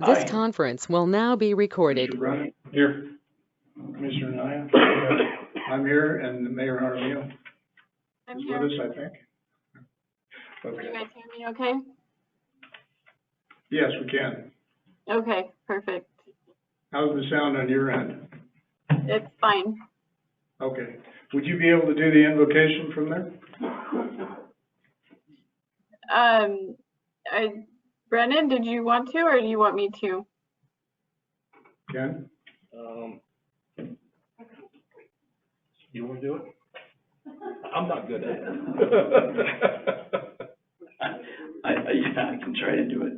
This Aye. conference will now be recorded. Mr. Brennan? Here. Commissioner Naya? I'm here, and Mayor Jaramillo I'm is here. with us, I think. Can you Okay. guys hear me okay? Yes, we can. Okay, perfect. How's the sound on your end? It's fine. Okay. Would you be able to do the invocation from there? Brennan, did you want to, or do you want me to? Ken? You wanna do it? I'm not good at it. Yeah, I can try to do it.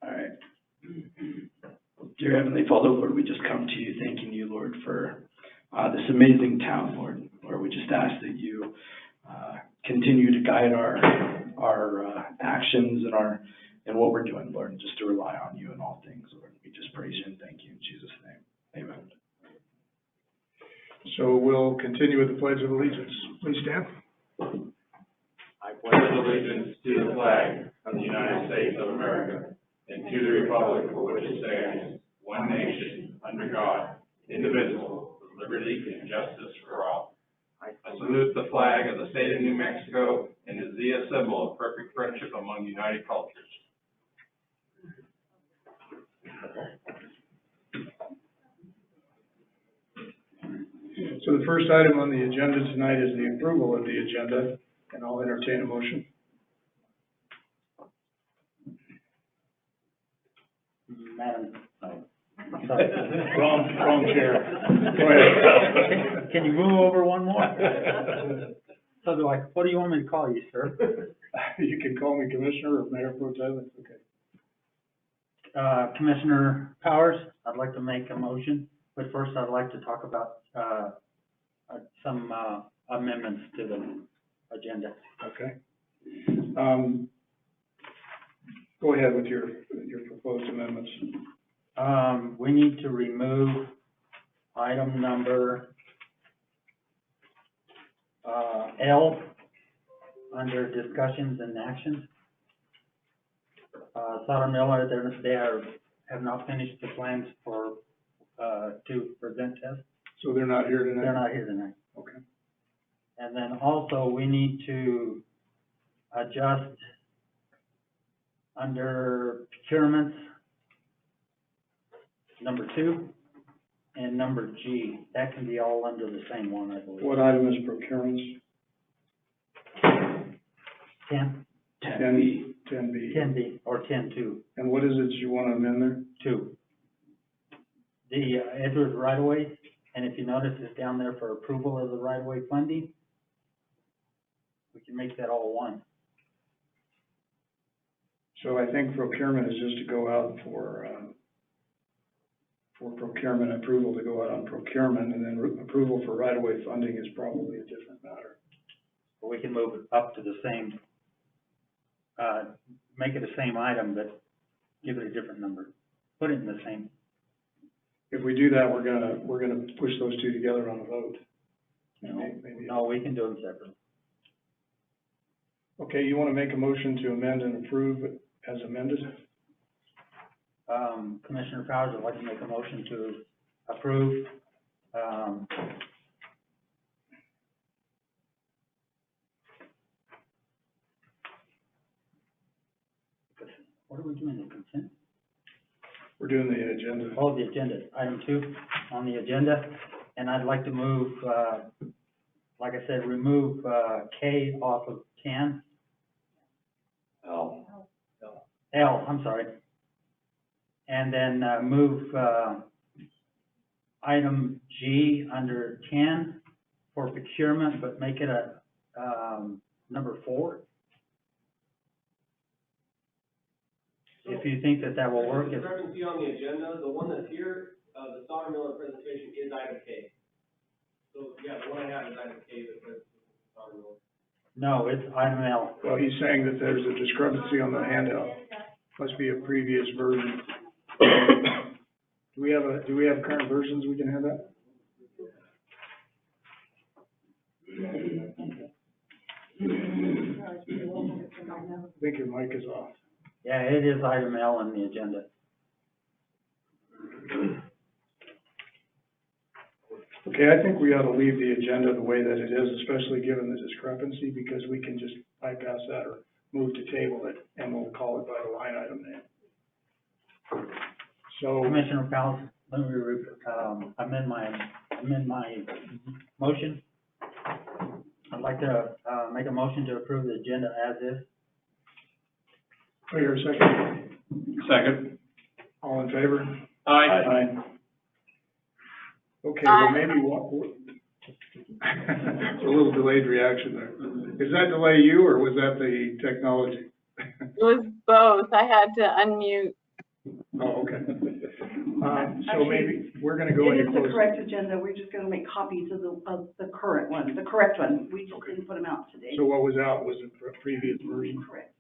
All right. Dear Heavenly Father, Lord, we just come to you thanking you, Lord, for this amazing town, Lord. Lord, we just ask that you continue to guide our actions and what we're doing, Lord, and just to rely on you in all things, Lord. We just praise you and thank you in Jesus' name. Amen. So we'll continue with the Pledge of Allegiance. Please stand. I pledge allegiance to the flag of the United States of America and to the republic for which it stands, one nation, under God, indivisible, with liberty and justice for all. I salute the flag of the state of New Mexico and is the symbol of perfect friendship among united cultures. So the first item on the agenda tonight is the approval of the agenda, and I'll entertain a motion. Madam, Wrong chair. Go ahead. can you move over one more? So they're like, what do you want me to call you, sir? You can call me Commissioner or Mayor Pro Tem, it's okay. Commissioner Powers, I'd like to make a motion, but first I'd like to talk about, some, amendments to the agenda. Okay. Go ahead with your proposed amendments. We need to remove item number, L, under discussions and actions. Sodom Miller, have not finished the plans for, to present tests. So they're not here tonight? They're not here tonight. Okay. And then also, we need to adjust under procurements, number 2, and number G. That can be all under the same one, I believe. What item is procurements? 10, 10B. 10B. 10B, or 10-2, And what is it you want to amend there? 2. The Edwards right-of-way, and if you notice, it's down there for approval of the right-of-way funding. We can make that all one. So I think procurement is just to go out for procurement approval, to go out on procurement, and then approval for right-of-way funding is probably a different matter. But we can move it up to the same, make it the same item, but give it a different number. Put it in the same. If we do that, we're gonna push those two together on a vote. Maybe. No, we can do them separately. Okay, you want to make a motion to amend and approve as amended? Commissioner Powers, I'd like to make a motion to approve, what are we doing, the consent? We're doing the agenda. Oh, the agenda, item 2 on the agenda, and I'd like to move, like I said, remove, K off of 10. L, I'm sorry. And then, move, item G under 10 for procurement, but make it a, number 4. If you think that will work. There's a discrepancy on the agenda. The one that's here, the Sodom Miller presentation is item K. So, yeah, the one I have is item K, the presentation of Sodom Miller. No, it's item L. Well, he's saying that there's a discrepancy on the handout. Must be a previous version. Do we have current versions we can have that? I think your mic is off. Yeah, it is item L on the agenda. Okay, I think we ought to leave the agenda the way that it is, especially given the discrepancy, because we can just bypass that or move to table it, and we'll call it by the line item name. So, Commissioner Palace, let me, amend my motion. I'd like to, make a motion to approve the agenda as is. wait here a second. Second. All in favor? Aye. Okay, well, maybe it's a little delayed reaction there. Is that delay you, or was that the technology? It was both. I had to unmute. Oh, okay. So maybe we're gonna go It into is the closed. correct agenda, we're just gonna make copies of the current one, the correct one, we just didn't put them out today. So what was out was the previous version? Correct.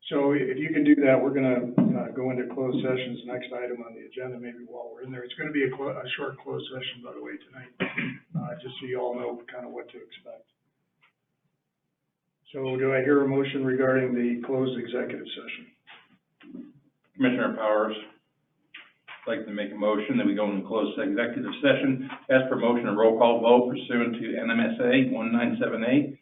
So if you can do that, we're gonna, go into closed sessions, next item on the agenda, maybe while we're in there. It's gonna be a short closed session, by the way, tonight, just so you all know kind of what to expect. So do I hear a motion regarding the closed executive session? Commissioner Powers, I'd like to make a motion that we go into closed executive session as per motion and roll call vote pursuant to NMSA 1978.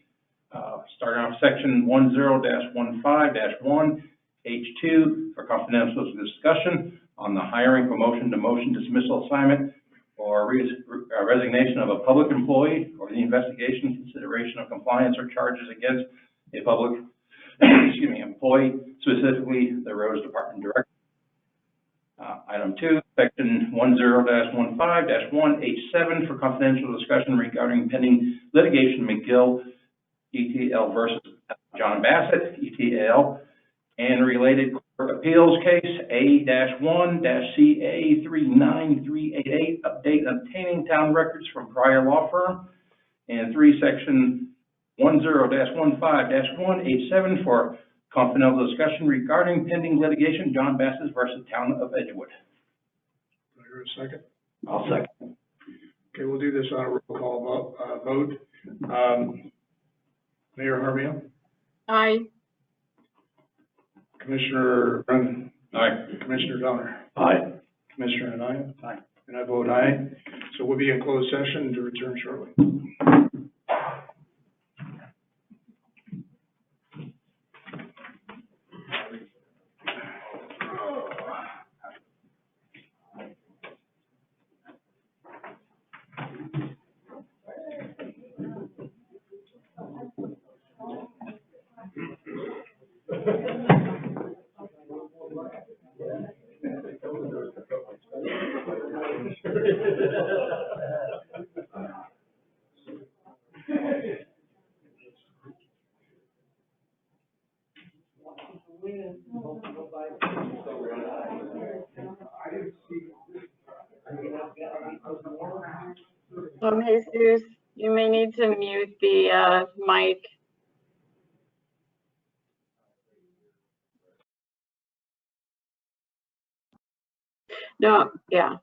Starting off section 10-15-1, H2 for confidential discussion on the hiring, promotion, demotion, dismissal, assignment, or resignation of a public employee, or the investigation, consideration of compliance or charges against a public, employee, specifically the roads department director. Item 2, section 10-15-1, H7 for confidential discussion regarding pending litigation, McGill, ETL versus John Bassett, ETL, and related court appeals case A-1-CA39388, update obtaining town records from prior law firm. And 3, section 10-15-1, H7 for confidential discussion regarding pending litigation, John Bassett versus Town of Edgewood. Do I hear a second? I'll second. Okay, we'll do this on a roll call vote. Mayor Harvey, Aye. Commissioner Brennan, Aye. Commissioner Donner, Aye. Commissioner Anaya, Aye. and I vote aye. So we'll be in closed session to return shortly. Jesus, you may need to mute the, mic. No, yeah.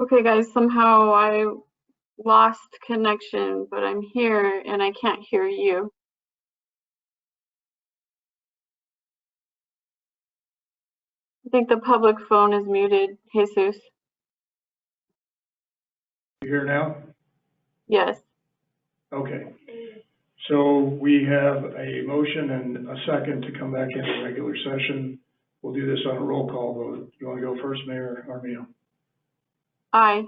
Okay, guys, somehow I lost connection, but I'm here and I can't hear you. I think the public phone is muted, Jesus. You hear now? Yes. Okay. So we have a motion and a second to come back into regular session. We'll do this on a roll call vote. You want to go first, Mayor Armijo? Aye.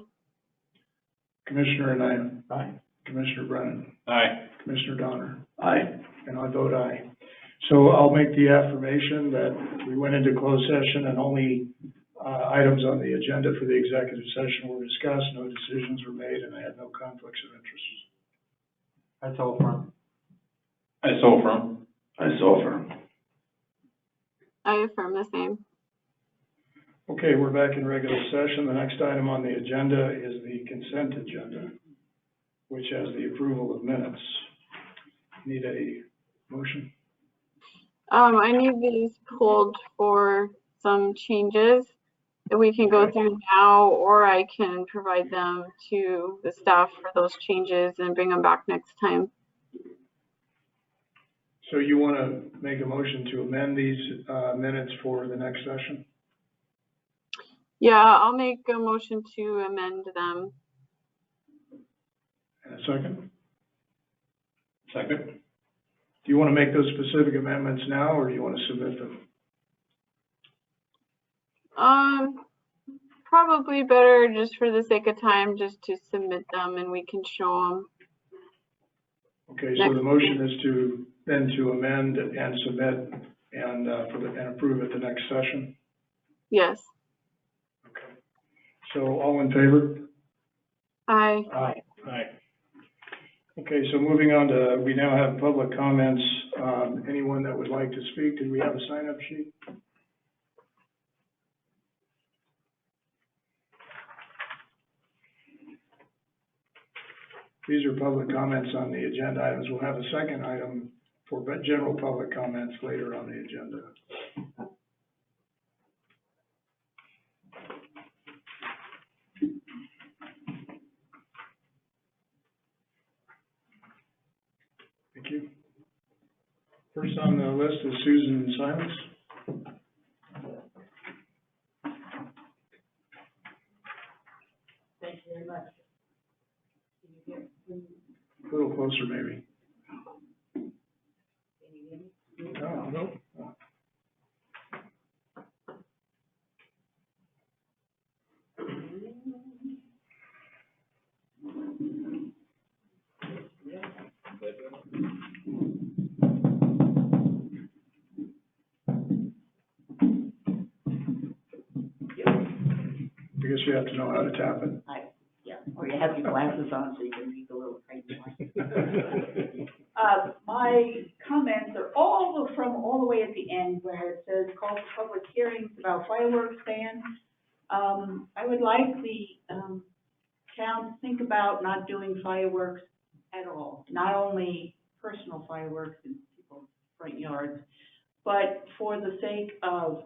Commissioner Anaya? Aye. Commissioner Brennan? Aye. Commissioner Donner? Aye. And I vote aye. So I'll make the affirmation that we went into closed session and only items on the agenda for the executive session were discussed, no decisions were made, and I had no conflicts of interest. That's all from. I so affirm. I so affirm. I affirm the same. Okay, we're back in regular session. The next item on the agenda is the consent agenda, which has the approval of minutes. Need a motion? I need these pulled for some changes that we can go Okay. through now, or I can provide them to the staff for those changes and bring them back next time. So you want to make a motion to amend these minutes for the next session? Yeah, I'll make a motion to amend them. And a second? Second. Do you want to make those specific amendments now, or do you want to submit them? Probably better just for the sake of time, just to submit them and we can show them. Okay, so the motion is to amend and submit and and approve at the next session? Yes. Okay. So all in favor? Aye. Aye. Aye. Okay, so moving on to, we now have public comments. Anyone that would like to speak, do we have a sign-up sheet? These are public comments on the agenda items. We'll have a second item for general public comments later on the agenda. Thank you. First on the list is Susan Simons. Thank you very much. A little closer, maybe. I guess you have to know how to tap it. Yeah, or you have your glasses on so you can read the little crazy line. My comments are all the way at the end where it says call for public hearings about fireworks ban. I would like the, town to think about not doing fireworks at all. Not only personal fireworks in people's front yards, but for the sake of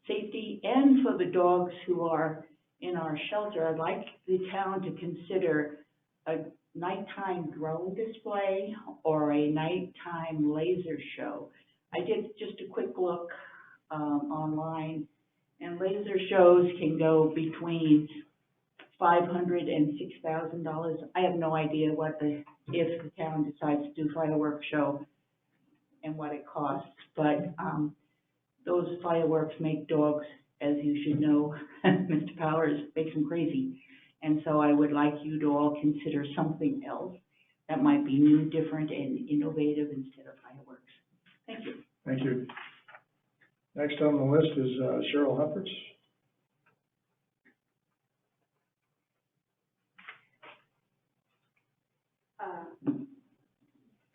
safety and for the dogs who are in our shelter, I'd like the town to consider a nighttime drone display or a nighttime laser show. I did just a quick look online, and laser shows can go between $500 and $6,000. I have no idea if the town decides to do fireworks show and what it costs, but those fireworks make dogs, as you should know, Mr. Powers, makes them crazy. And so I would like you to all consider something else that might be new, different, and innovative instead of fireworks. Thank you. Thank you. Next on the list is Cheryl Hupperts.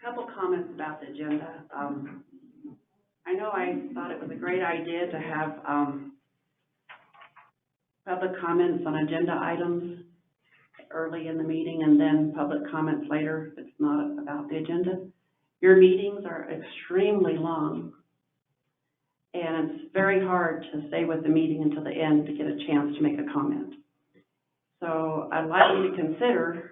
Couple comments about the agenda. I know I thought it was a great idea to have public comments on agenda items early in the meeting and then public comments later if it's not about the agenda. Your meetings are extremely long, and it's very hard to stay with the meeting until the end to get a chance to make a comment. So I'd like you to consider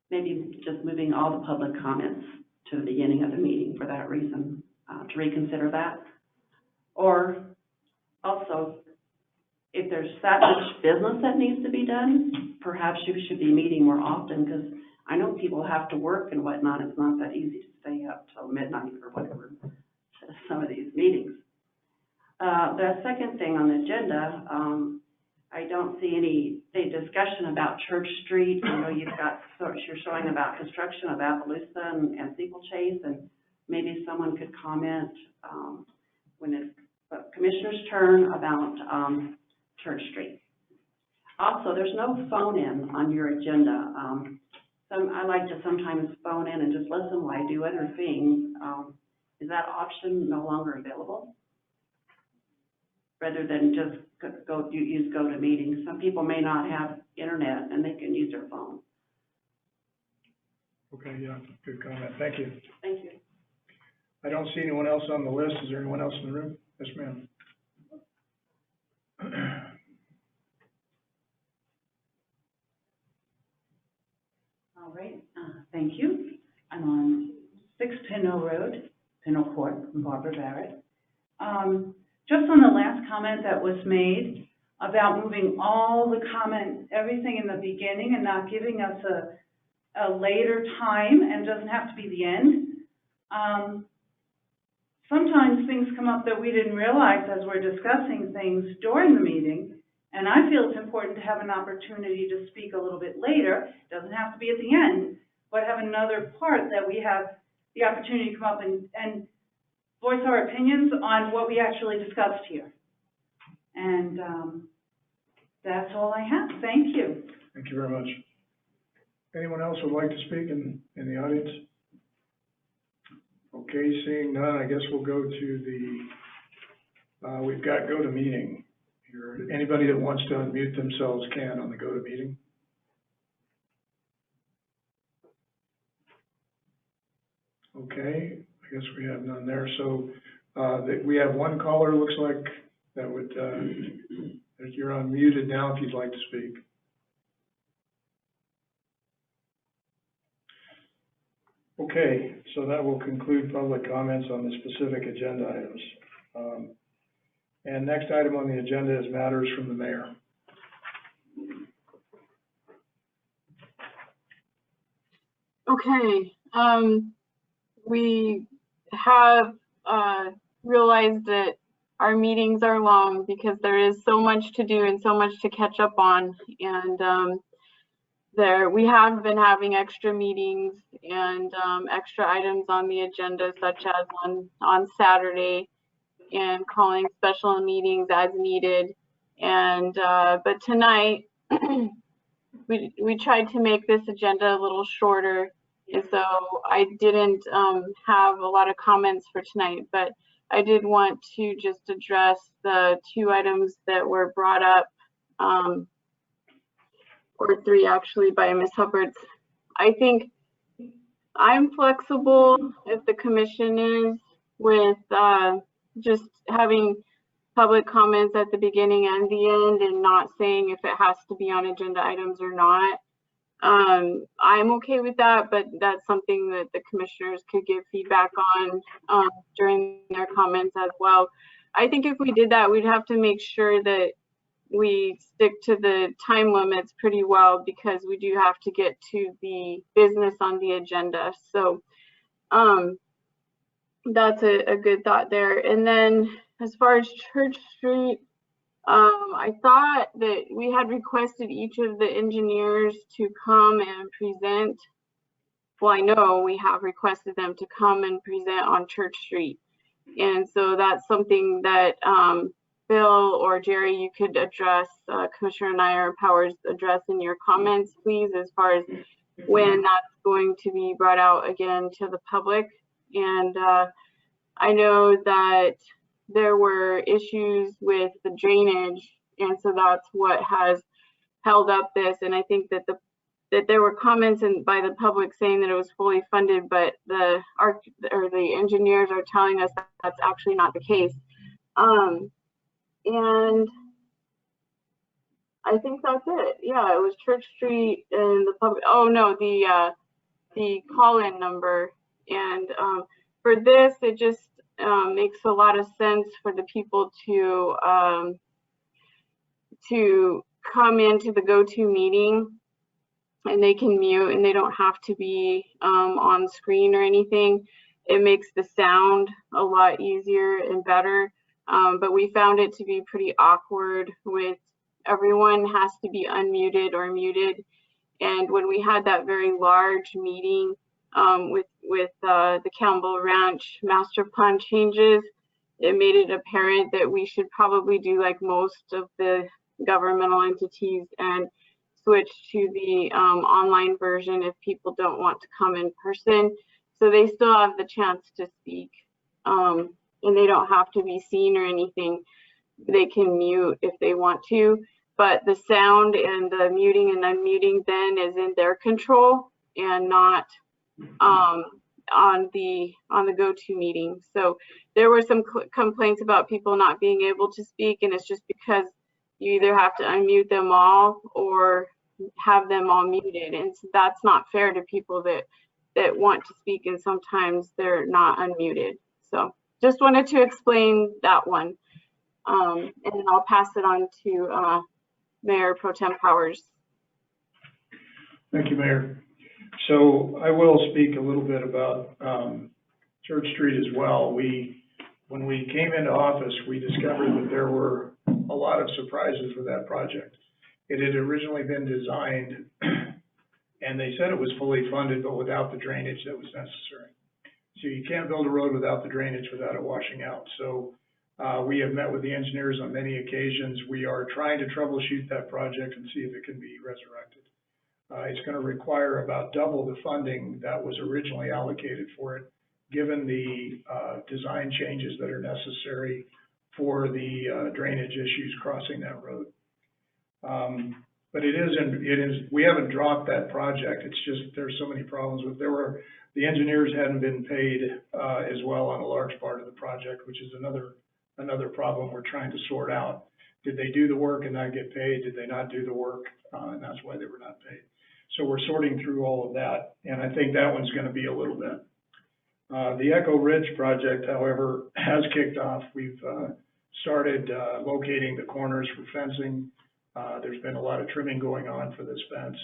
maybe just moving all the public comments to the beginning of the meeting for that reason, to reconsider that. Or also, if there's that much business that needs to be done, perhaps you should be meeting more often, because I know people have to work and whatnot. It's not that easy to stay up till midnight or whatever, some of these meetings. The second thing on the agenda, I don't see any discussion about Church Street. I know you've got, you're showing about construction of Appaloosa and Steeplechase, and maybe someone could comment when it's the commissioner's turn about Church Street. Also, there's no phone-in on your agenda. I like to sometimes phone in and just listen while I do other things. Is that option no longer available? Rather than just use GoToMeeting. Some people may not have internet and they can use their phone. Okay, yeah, good comment. Thank you. Thank you. I don't see anyone else on the list. Is there anyone else in the room? Yes, ma'am. All right, thank you. I'm on 6 Pinot Road, Pinot Court, from Barbara Barrett. Just on the last comment that was made about moving all the comments, everything in the beginning and not giving us a later time, and doesn't have to be the end. Sometimes things come up that we didn't realize as we're discussing things during the meeting, and I feel it's important to have an opportunity to speak a little bit later. It doesn't have to be at the end, but have another part that we have the opportunity to come up and voice our opinions on what we actually discussed here. And that's all I have. Thank you. Thank you very much. Anyone else would like to speak in the audience? Okay, seeing none, I guess we'll go to the, we've got GoToMeeting here. Anybody that wants to unmute themselves can on the GoToMeeting. Okay, I guess we have none there. So we have one caller, looks like, that would, you're unmuted now if you'd like to speak. Okay, so that will conclude public comments on the specific agenda items. And next item on the agenda is matters from the mayor. Okay, we have realized that our meetings are long because there is so much to do and so much to catch up on. And we have been having extra meetings and extra items on the agenda, such as on Saturday, and calling special meetings as needed. And but tonight we tried to make this agenda a little shorter, and so I didn't have a lot of comments for tonight, but I did want to just address the 2 items that were brought up, or 3 actually, by Ms. Hubbard. I think I'm flexible, if the commission is, with just having public comments at the beginning and the end, and not saying if it has to be on agenda items or not. I'm okay with that, but that's something that the commissioners could give feedback on during their comments as well. I think if we did that, we'd have to make sure that we stick to the time limits pretty well, because we do have to get to the business on the agenda. So that's a good thought there. And then as far as Church Street, I thought that we had requested each of the engineers to come and present. Well, I know we have requested them to come and present on Church Street. And so that's something that Bill or Jerry, you could address, Commissioner Nyer Powers, address in your comments, please, as far as when that's going to be brought out again to the public. And I know that there were issues with the drainage, and so that's what has held up this. And I think that that there were comments by the public saying that it was fully funded, but the engineers are telling us that that's actually not the case. And I think that's it. Yeah, it was Church Street and the public. Oh no, the call-in number. And for this, it just makes a lot of sense for the people to come into the go-to meeting, and they can mute and they don't have to be on screen or anything. It makes the sound a lot easier and better. But we found it to be pretty awkward with everyone has to be unmuted or muted. And when we had that very large meeting with the Campbell Ranch master plan changes, it made it apparent that we should probably do like most of the governmental entities and switch to the online version if people don't want to come in person. So they still have the chance to speak, and they don't have to be seen or anything. They can mute if they want to, but the sound and the muting and unmuting then is in their control and not on the go-to meeting. So there were some complaints about people not being able to speak, and it's just because you either have to unmute them all or have them all muted, and so that's not fair to people that want to speak, and sometimes they're not unmuted. So just wanted to explain that one, and then I'll pass it on to Mayor Pro Tem Powers. Thank you, Mayor. So I will speak a little bit about Church Street as well. When we came into office, we discovered that there were a lot of surprises with that project. It had originally been designed, and they said it was fully funded, but without the drainage that was necessary. So you can't build a road without the drainage without it washing out. So we have met with the engineers on many occasions. We are trying to troubleshoot that project and see if it can be resurrected. It's going to require about double the funding that was originally allocated for it, given the design changes that are necessary for the drainage issues crossing that road. But we haven't dropped that project. It's just there's so many problems with the engineers hadn't been paid as well on a large part of the project, which is another problem we're trying to sort out. Did they do the work and not get paid? Did they not do the work? And that's why they were not paid. So we're sorting through all of that, and I think that one's going to be a little bit. The Echo Ridge project, however, has kicked off. We've started locating the corners for fencing. There's been a lot of trimming going on for this fence,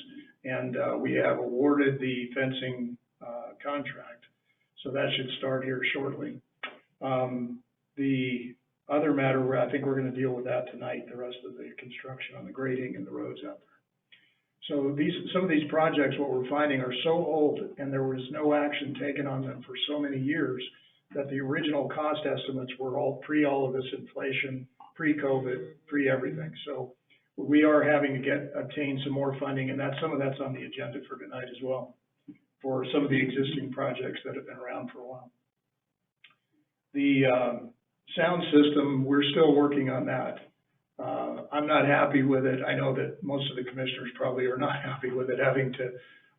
and we have awarded the fencing contract. So that should start here shortly. The other matter where I think we're gonna deal with that tonight, the rest of the construction on the grading and the roads out there. So some of these projects, what we're finding are so old and there was no action taken on them for so many years that the original cost estimates were all all of this inflation, pre-COVID, pre-everything. So we are having to obtain some more funding, and some of that's on the agenda for tonight as well, for some of the existing projects that have been around for a while. The sound system, we're still working on that. I'm not happy with it. I know that most of the commissioners probably are not happy with it, having to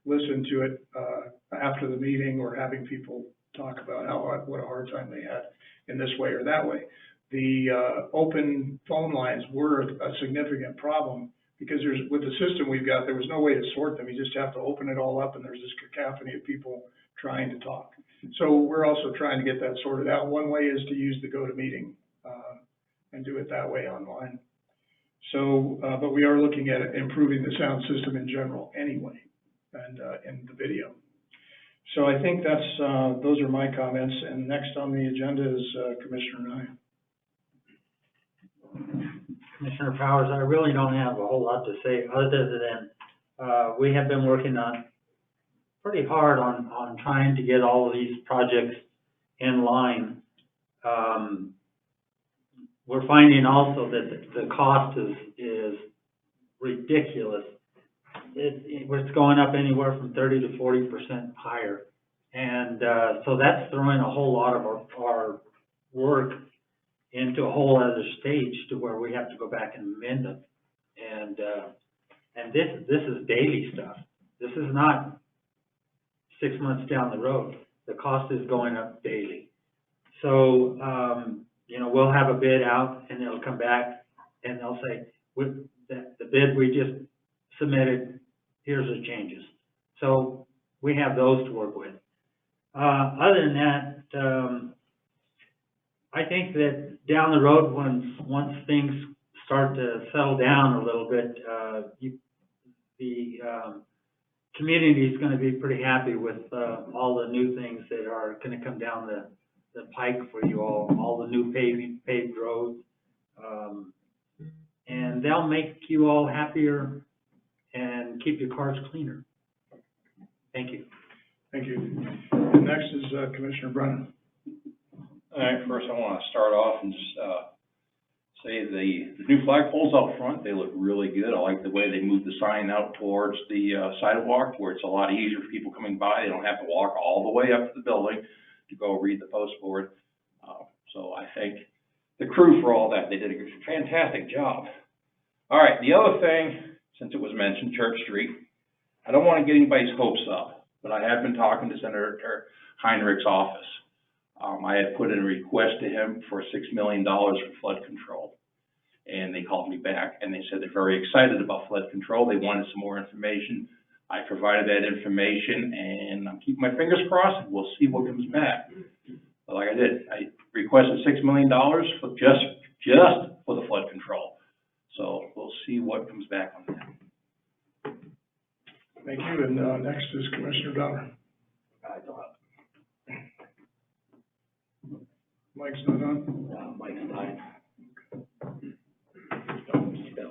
listen to it after the meeting or having people talk about what a hard time they had in this way or that way. The open phone lines were a significant problem because with the system we've got, there was no way to sort them. You just have to open it all up and there's this cacophony of people trying to talk. So we're also trying to get that sorted out. One way is to use the GoToMeeting and do it that way online. So, but we are looking at improving the sound system in general anyway, and in the video. So I think those are my comments, and next on the agenda is Commissioner Nye. Commissioner Powers, I really don't have a whole lot to say other than, we have been working pretty hard on trying to get all of these projects in line. We're finding also that the cost is ridiculous. It's going up anywhere from 30 to 40% higher. And so that's throwing a whole lot of our work into a whole other stage to where we have to go back and amend them. And this is daily stuff. This is not 6 months down the road. The cost is going up daily. So, you know, we'll have a bid out and it'll come back and they'll say, with the bid we just submitted, here's the changes. So we have those to work with. Other than that, I think that down the road, once things start to settle down a little bit, the community is going to be pretty happy with all the new things that are going to come down the pike for you all the new paved roads, and they'll make you all happier and keep your cars cleaner. Thank you. Thank you. And next is Commissioner Brennan. All right, first I want to start off and just say the new flagpoles out front, they look really good. I like the way they moved the sign out towards the sidewalk where it's a lot easier for people coming by. They don't have to walk all the way up to the building to go read the post board. So I thank the crew for all that. They did a fantastic job. All right, the other thing, since it was mentioned, Church Street, I don't want to get anybody's hopes up, but I have been talking to Senator Heinrich's office. I had put in a request to him for $6 million for flood control. And they called me back and they said they're very excited about flood control. They wanted some more information. I provided that information and I'm keeping my fingers crossed. We'll see what comes back. But like I did, I requested $6 million for just for the flood control. So we'll see what comes back on that. Thank you. And next is Commissioner Donner. Mike's not on? Mike's fine.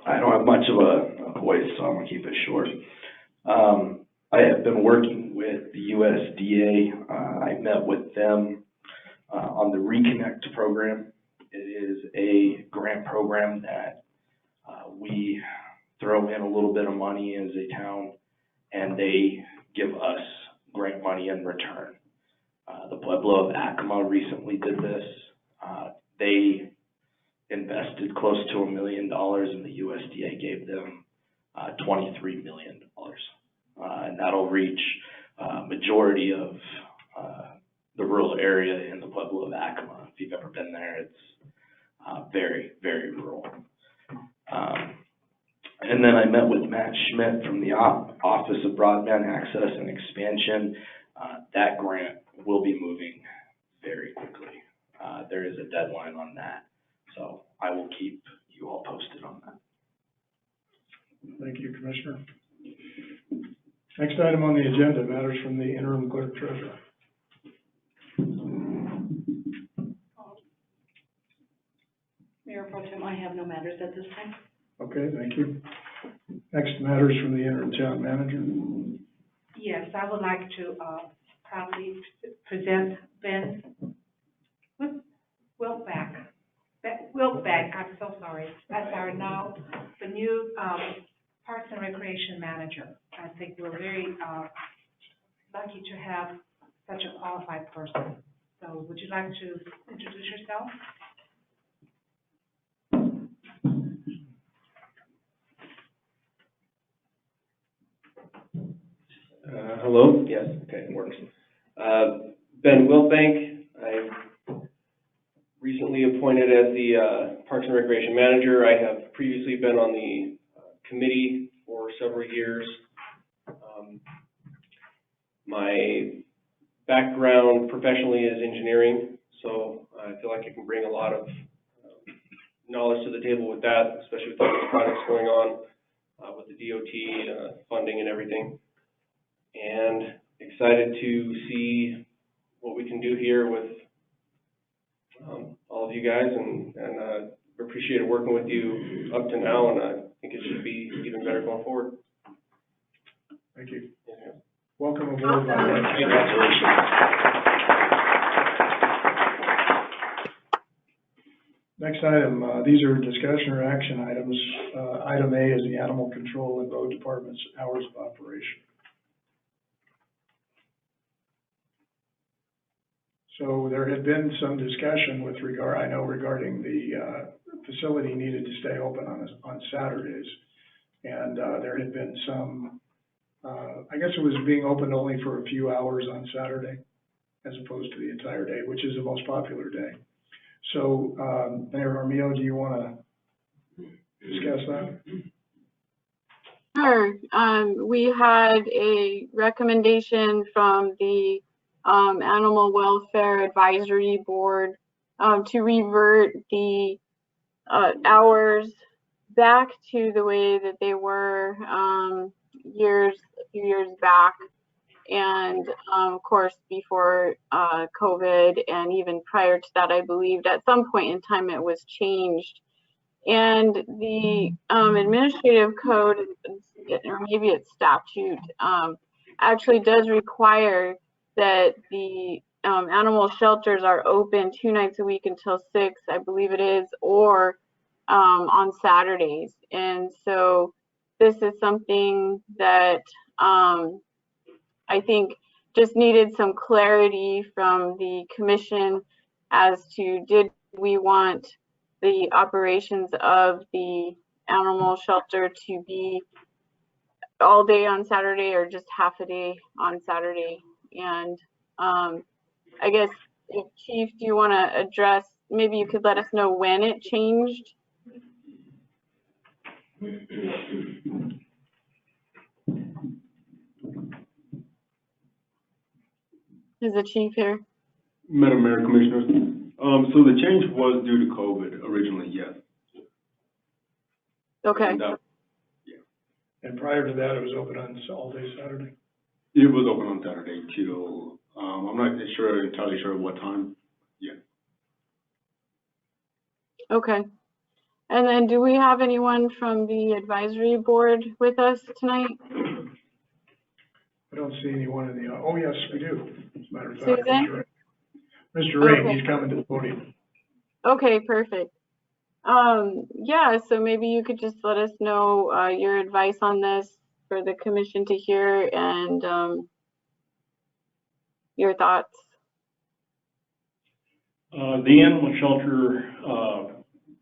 I don't have much of a voice, so I'm gonna keep it short. I have been working with the USDA. I met with them on the Reconnect program. It is a grant program that we throw in a little bit of money as a town, and they give us grant money in return. The Pueblo of Acoma recently did this. They invested close to $1 million, and the USDA gave them $23 million. And that'll reach majority of the rural area in the Pueblo of Acoma. If you've ever been there, it's very, very rural. And then I met with Matt Schmidt from the Office of Broadband Access and Expansion. That grant will be moving very quickly. There is a deadline on that, so I will keep you all posted on that. Thank you, Commissioner. Next item on the agenda, matters from the interim clerk treasurer. matters at this time. Okay, thank you. Next matters from the interim town manager. Yes, I would like to, proudly present Ben Wilkback, I'm so sorry, as our now, the new, Parks and Recreation Manager. I think we're very, lucky to have such a qualified person. So would you like to introduce yourself? Hello? Yes, okay, it works. Ben Wilbank, I recently appointed as the Parks and Recreation Manager. I have previously been on the committee for several years. My background professionally is engineering, so I feel like I can bring a lot of knowledge to the table with that, especially with all these projects going on with the DOT funding and everything. And excited to see what we can do here with all of you guys, and appreciated working with you up to now, and I think it should be even better going forward. Thank you. Yeah. Welcome aboard, by the way. Congratulations. Next item, these are discussion or action items. Item A is the animal control and road department's hours of operation. So there had been some discussion with regarding the facility needed to stay open on Saturdays. And there had been some, I guess it was being opened only for a few hours on Saturday as opposed to the entire day, which is the most popular day. So, Mayor Armijo, do you want to discuss that? Sure. We had a recommendation from the Animal Welfare Advisory Board to revert the hours back to the way that they were a few years back. And of course, before COVID, and even prior to that, I believed at some point in time it was changed. And the administrative code, or maybe it's statute, actually does require that the animal shelters are open 2 nights a week until 6, I believe it is, or on Saturdays. And so this is something that I think just needed some clarity from the commission as to, did we want the operations of the animal shelter to be all day on Saturday or just half a day on Saturday? And I guess, if Chief, do you want to address, maybe you could let us know when it changed? Is the chief here? Madam Mayor, Commissioners, so the change was due to COVID originally, yes. Okay. And, And prior to that, it was open on all day Saturday? it was open on Saturday till, I'm not entirely sure what time. Yeah. Okay. And then do we have anyone from the advisory board with us tonight? I don't see anyone in the, oh, yes, we do. As a matter of fact, Susan? Mr. Ring, Okay. he's coming to the podium. Okay, perfect. Yeah, so maybe you could just let us know your advice on this for the commission to hear, and your thoughts. The animal shelter,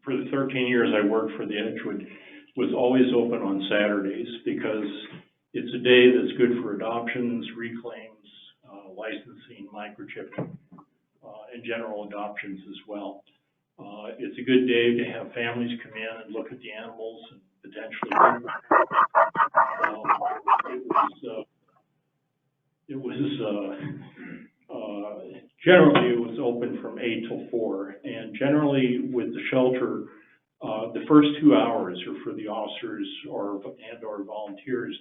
for the 13 years I worked for the Edgewood, was always open on Saturdays because it's a day that's good for adoptions, reclaims, licensing, microchipping, and general adoptions as well. It's a good day to have families come in and look at the animals and potentially generally it was open from 8 till 4, and generally with the shelter, the first 2 hours are for the officers or volunteers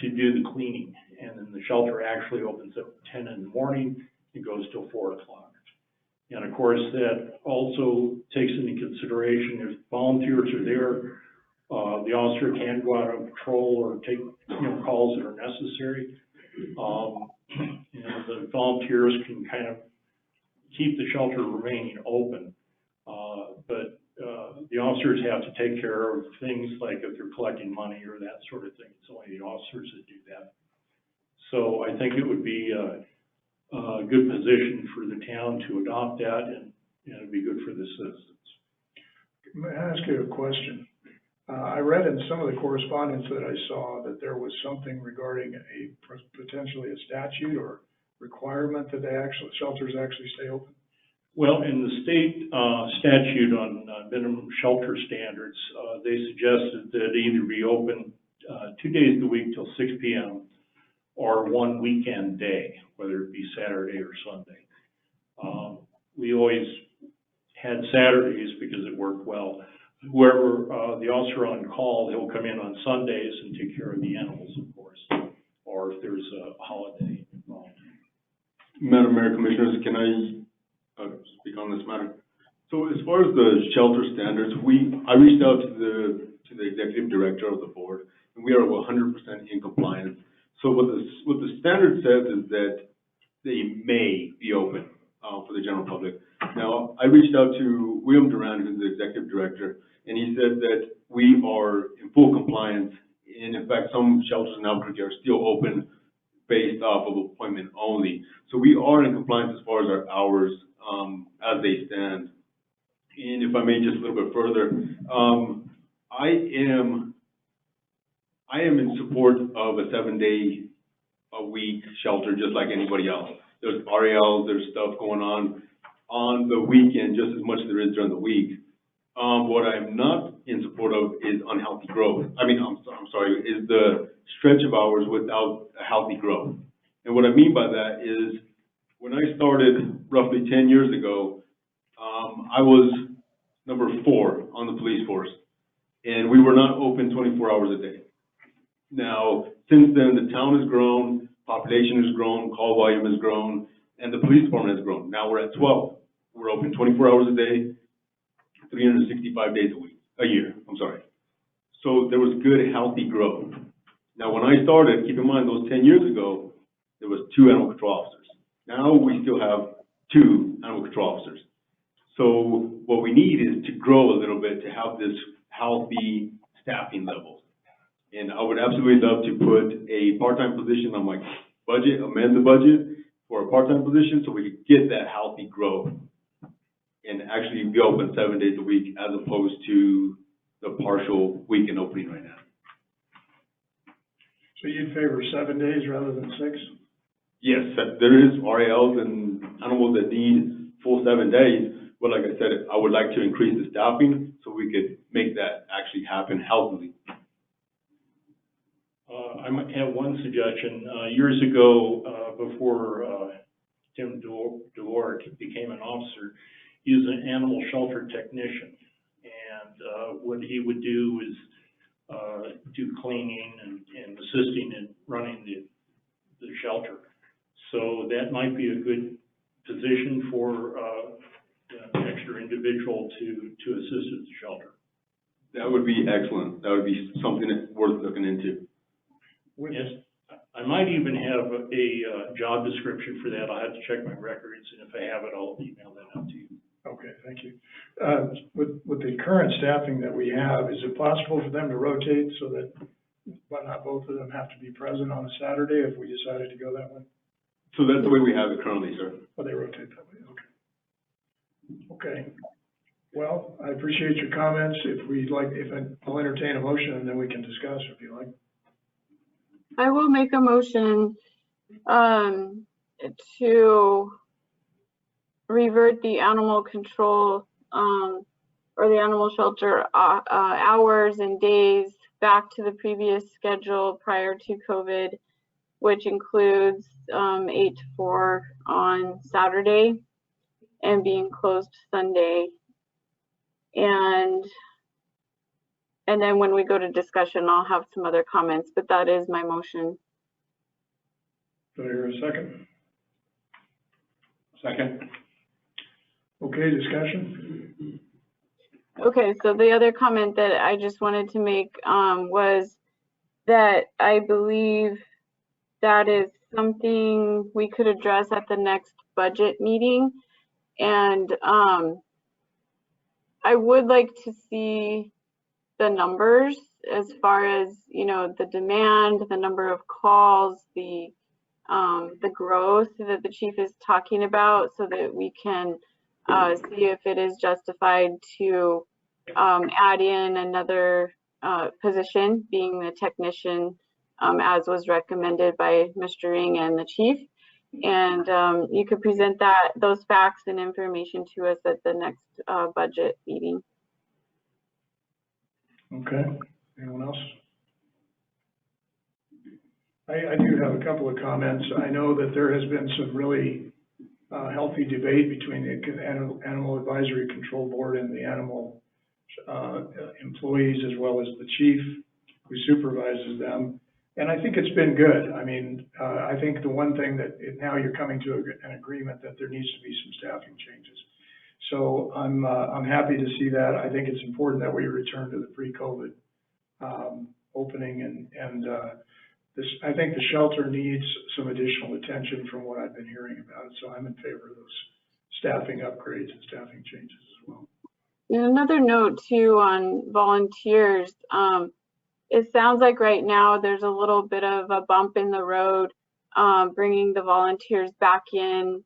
to do the cleaning, and then the shelter actually opens up at 10 in the morning and goes till 4 o'clock. And of course, that also takes into consideration if volunteers are there, the officer can go out on patrol or take, calls that are necessary. The volunteers can kind of keep the shelter remaining open. But the officers have to take care of things like if they're collecting money or that sort of thing. It's only the officers that do that. So I think it would be a good position for the town to adopt that, and it'd be good for the citizens. May I ask you a question? I read in some of the correspondence that I saw that there was something regarding potentially a statute or requirement that shelters actually stay open. Well, in the state statute on minimum shelter standards, they suggested that it either be open 2 days a week till 6 p.m. or one weekend day, whether it be Saturday or Sunday. We always had Saturdays because it worked well. Whoever, the officer on call, he'll come in on Sundays and take care of the animals, of course, or if there's a holiday involved. Madam Mayor, Commissioners, can I speak on this matter? So as far as the shelter standards, I reached out to the executive director of the board, and we are 100% in compliance. So what the standard says is that they may be open for the general public. Now, I reached out to William Duran, who's the executive director, and he said that we are in full compliance. And in fact, some shelters in Albuquerque are still open based off of appointment only. So we are in compliance as far as our hours as they stand. And if I may just a little bit further, I am in support of a 7-day-a-week shelter just like anybody else. There's RALs, there's stuff going on the weekend just as much as there is during the week. What I'm not in support of is unhealthy growth. I'm sorry, is the stretch of hours without a healthy growth. And what I mean by that is when I started roughly 10 years ago, I was number 4 on the police force, and we were not open 24 hours a day. Now, since then, the town has grown, population has grown, call volume has grown, and the police department has grown. Now we're at 12. We're open 24 hours a day, 365 days a year. So there was good, healthy growth. Now, when I started, keep in mind, those 10 years ago, there was 2 animal control officers. Now we still have 2 animal control officers. So what we need is to grow a little bit to have this healthy staffing level. And I would absolutely love to put a part-time position on my budget, amend the budget for a part-time position so we could get that healthy growth and actually be open 7 days a week as opposed to the partial weekend opening right now. So you'd favor 7 days rather than 6? Yes, there is RALs and animals that need full 7 days, but like I said, I would like to increase the staffing so we could make that actually happen healthily. I might have one suggestion. Years ago, before Tim Dewar became an officer, he was an animal shelter technician. And what he would do is do cleaning and assisting in running the shelter. So that might be a good position for an extra individual to assist at the shelter. That would be excellent. That would be something that's worth looking into. Yes, I might even have a job description for that. I'll have to check my records, and if I have it, I'll email that out to you. Okay, thank you. With the current staffing that we have, is it possible for them to rotate so that not both of them have to be present on a Saturday if we decided to go that way? So that's the way we have it currently, sir. Oh, they rotate that way, okay. Okay. Well, I appreciate your comments. I'll entertain a motion and then we can discuss if you like. I will make a motion to revert the animal control or the animal shelter hours and days back to the previous schedule prior to COVID, which includes 8 to 4 on Saturday and being closed Sunday. And then when we go to discussion, I'll have some other comments, but that is my motion. Do I hear a second? Second. Okay, discussion? Okay, so the other comment that I just wanted to make was that I believe that is something we could address at the next budget meeting. And I would like to see the numbers as far as, you know, the demand, the number of calls, the growth that the chief is talking about, so that we can see if it is justified to add in another position, being the technician, as was recommended by Mr. Ring and the chief. And you could present those facts and information to us at the next budget meeting. Okay, anyone else? I do have a couple of comments. I know that there has been some really healthy debate between the Animal Advisory Control Board and the animal employees, as well as the chief who supervises them. And I think it's been good. I mean, I think the one thing that now you're coming to an agreement that there needs to be some staffing changes. So I'm happy to see that. I think it's important that we return to the pre-COVID opening, and I think the shelter needs some additional attention from what I've been hearing about it. So I'm in favor of those staffing upgrades and staffing changes as well. And another note too on volunteers. It sounds like right now there's a little bit of a bump in the road, bringing the volunteers back in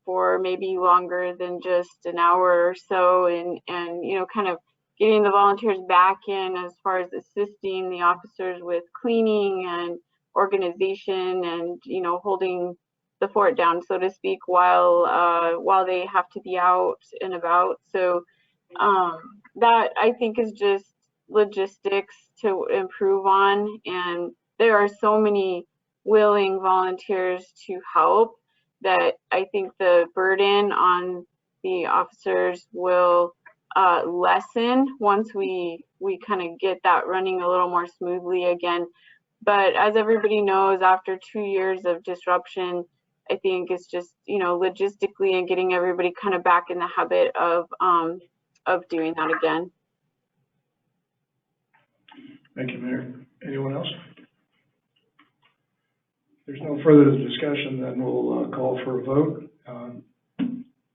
for maybe longer than just an hour or so, and you know, kind of getting the volunteers back in as far as assisting the officers with cleaning and organization, and you know, holding the fort down, so to speak, while they have to be out and about. So that I think is just logistics to improve on, and there are so many willing volunteers to help that I think the burden on the officers will lessen once we kind of get that running a little more smoothly again. But as everybody knows, after 2 years of disruption, I think it's just, you know, logistically and getting everybody kind of back in the habit of doing that again. Thank you, Mayor. Anyone else? If there's no further discussion, then we'll call for a vote.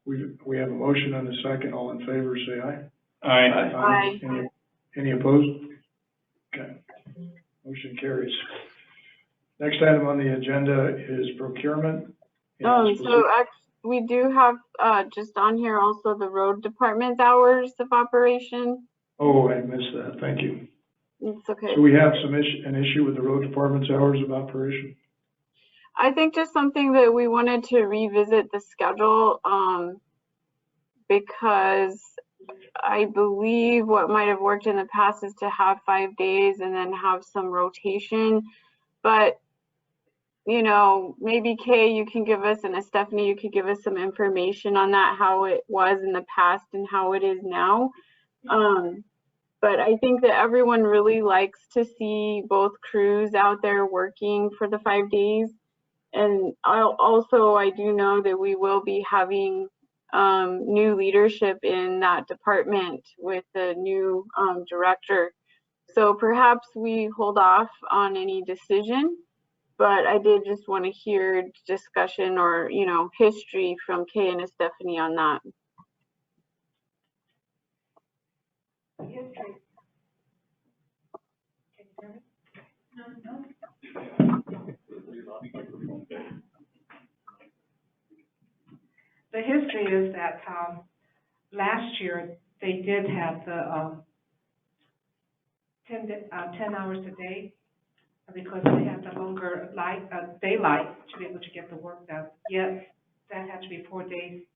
We have a motion and a second. All in favor, say aye. Aye. Aye. Any opposed? Okay. Motion carries. Next item on the agenda is procurement. So we do have just on here also the road department's hours of operation. Oh, I missed that. Thank you. It's okay. So we have an issue with the road department's hours of operation? I think just something that we wanted to revisit the schedule, because I believe what might have worked in the past is to have 5 days and then have some rotation. But, you know, maybe Kay, you can give us, and Stephanie, you could give us some information on that, how it was in the past and how it is now. But I think that everyone really likes to see both crews out there working for the 5 days. And I do know that we will be having new leadership in that department with the new director. So perhaps we hold off on any decision, but I did just want to hear discussion or, you know, history from Kay and Stephanie on that. History. Can you hear me? No. The history is that last year they did have the 10 hours a day, because they had the longer daylight to be able to get the work done. Yet that had to be 4 days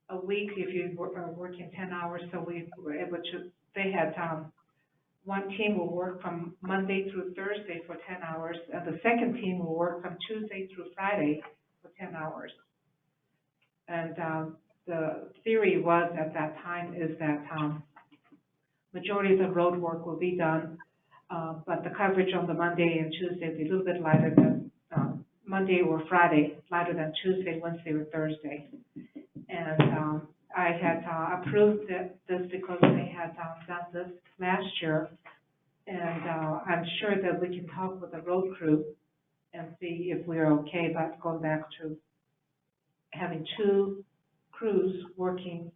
a week if you were working 10 hours. So we were able to. They had one team will work from Monday through Thursday for 10 hours, and the second team will work from Tuesday through Friday for 10 hours. And the theory was at that time is that majority of the road work will be done, but the coverage on the Monday and Tuesday will be a little bit lighter than Monday or Friday, lighter than Tuesday, Wednesday, or Thursday. And, I had, approved this because they had, done this last year. And, I'm sure that we can talk with the road crew and see if we're okay about going back to having 2 crews working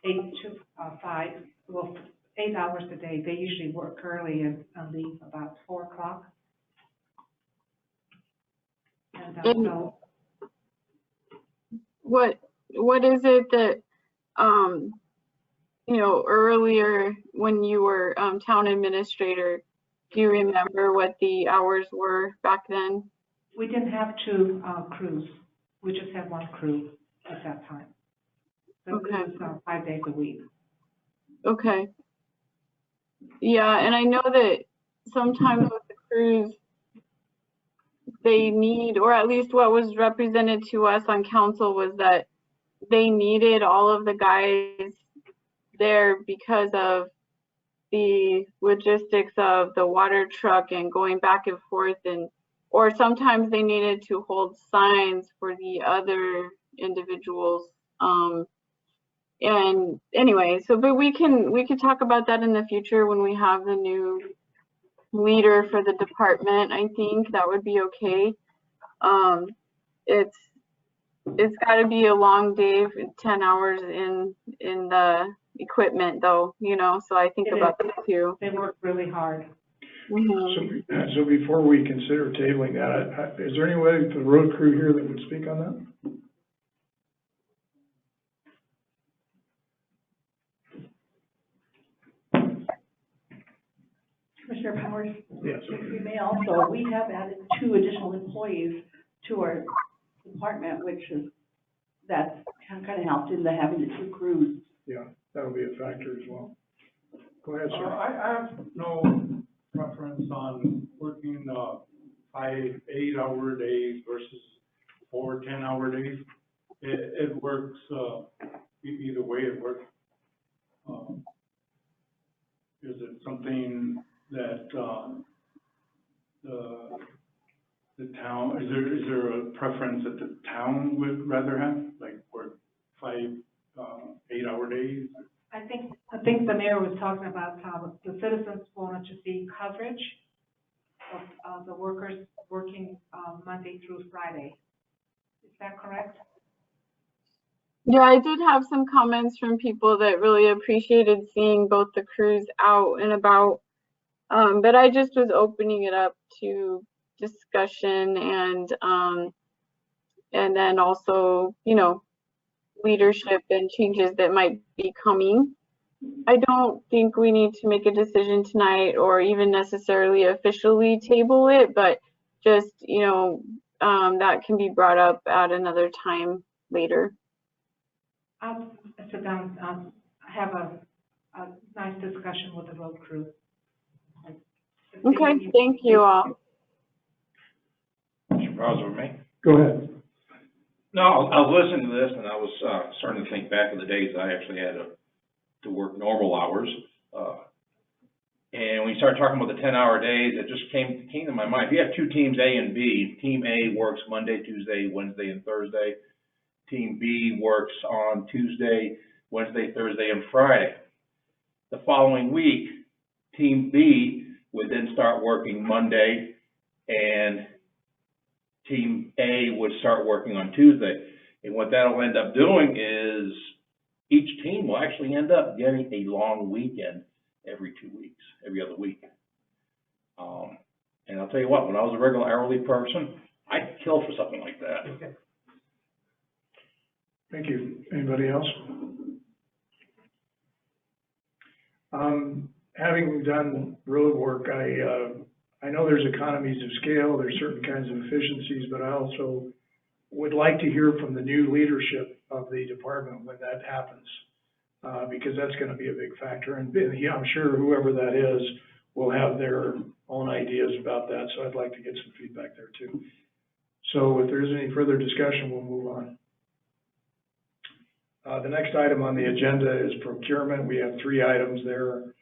8 to 5, well, 8 hours a day. They usually work early and leave about 4 o'clock. And, so, What is it that, you know, earlier when you were, town administrator, do you remember what the hours were back then? we didn't have 2, crews. We just had 1 crew at that time. So Okay. it was, 5 days a week. Okay. Yeah, and I know that sometimes with the crews, they need, or at least what was represented to us on council was that they needed all of the guys there because of the logistics of the water truck and going back and forth, and or sometimes they needed to hold signs for the other individuals. And anyway, so but we can talk about that in the future when we have the new leader for the department. I think that would be okay. It's got to be a long day, 10 hours in the equipment though, you know, so I think It about is. that too. They work really hard. Mhm. So before we consider tabling that, is there any way for the road crew here that would speak on that? Commissioner Powers? Yes. If we may also, we have added 2 additional employees to our department, which is, that's kind of helped in the having the 2 crews. Yeah, that'll be a factor as well. Go ahead, sir. I have no preference on working, 5 8-hour days versus 4 10-hour days. It works, either way it works. Is it something that, the town, is there a preference that the town would rather have, like work 5, 8-hour days? I think the mayor was talking about how the citizens wanted to see coverage of the workers working, Monday through Friday. Is that correct? Yeah, I did have some comments from people that really appreciated seeing both the crews out and about. But I just was opening it up to discussion and then also, you know, leadership and changes that might be coming. I don't think we need to make a decision tonight or even necessarily officially table it, but just, you know, that can be brought up at another time later. I'll sit down, have a nice discussion with the road crew. Okay, thank you all. Mr. Bowser, me? Go ahead. No, I was listening to this and I was, starting to think back of the days I actually had to work normal hours. And when you start talking about the 10-hour days, it just came to my mind. If you have 2 teams, A and B, Team A works Monday, Tuesday, Wednesday, and Thursday. Team B works on Tuesday, Wednesday, Thursday, and Friday. The following week, Team B would then start working Monday, and Team A would start working on Tuesday. And what that'll end up doing is each team will actually end up getting a long weekend every 2 weeks, every other week. And I'll tell you what, when I was a regular hourly person, I'd kill for something like that. Thank you. Anybody else? Having done road work, I know there's economies of scale, there's certain kinds of efficiencies, but I also would like to hear from the new leadership of the department when that happens, because that's gonna be a big factor, and yeah, I'm sure whoever that is will have their own ideas about that, so I'd like to get some feedback there too. So if there isn't any further discussion, we'll move on. The next item on the agenda is procurement. We have 3 items there.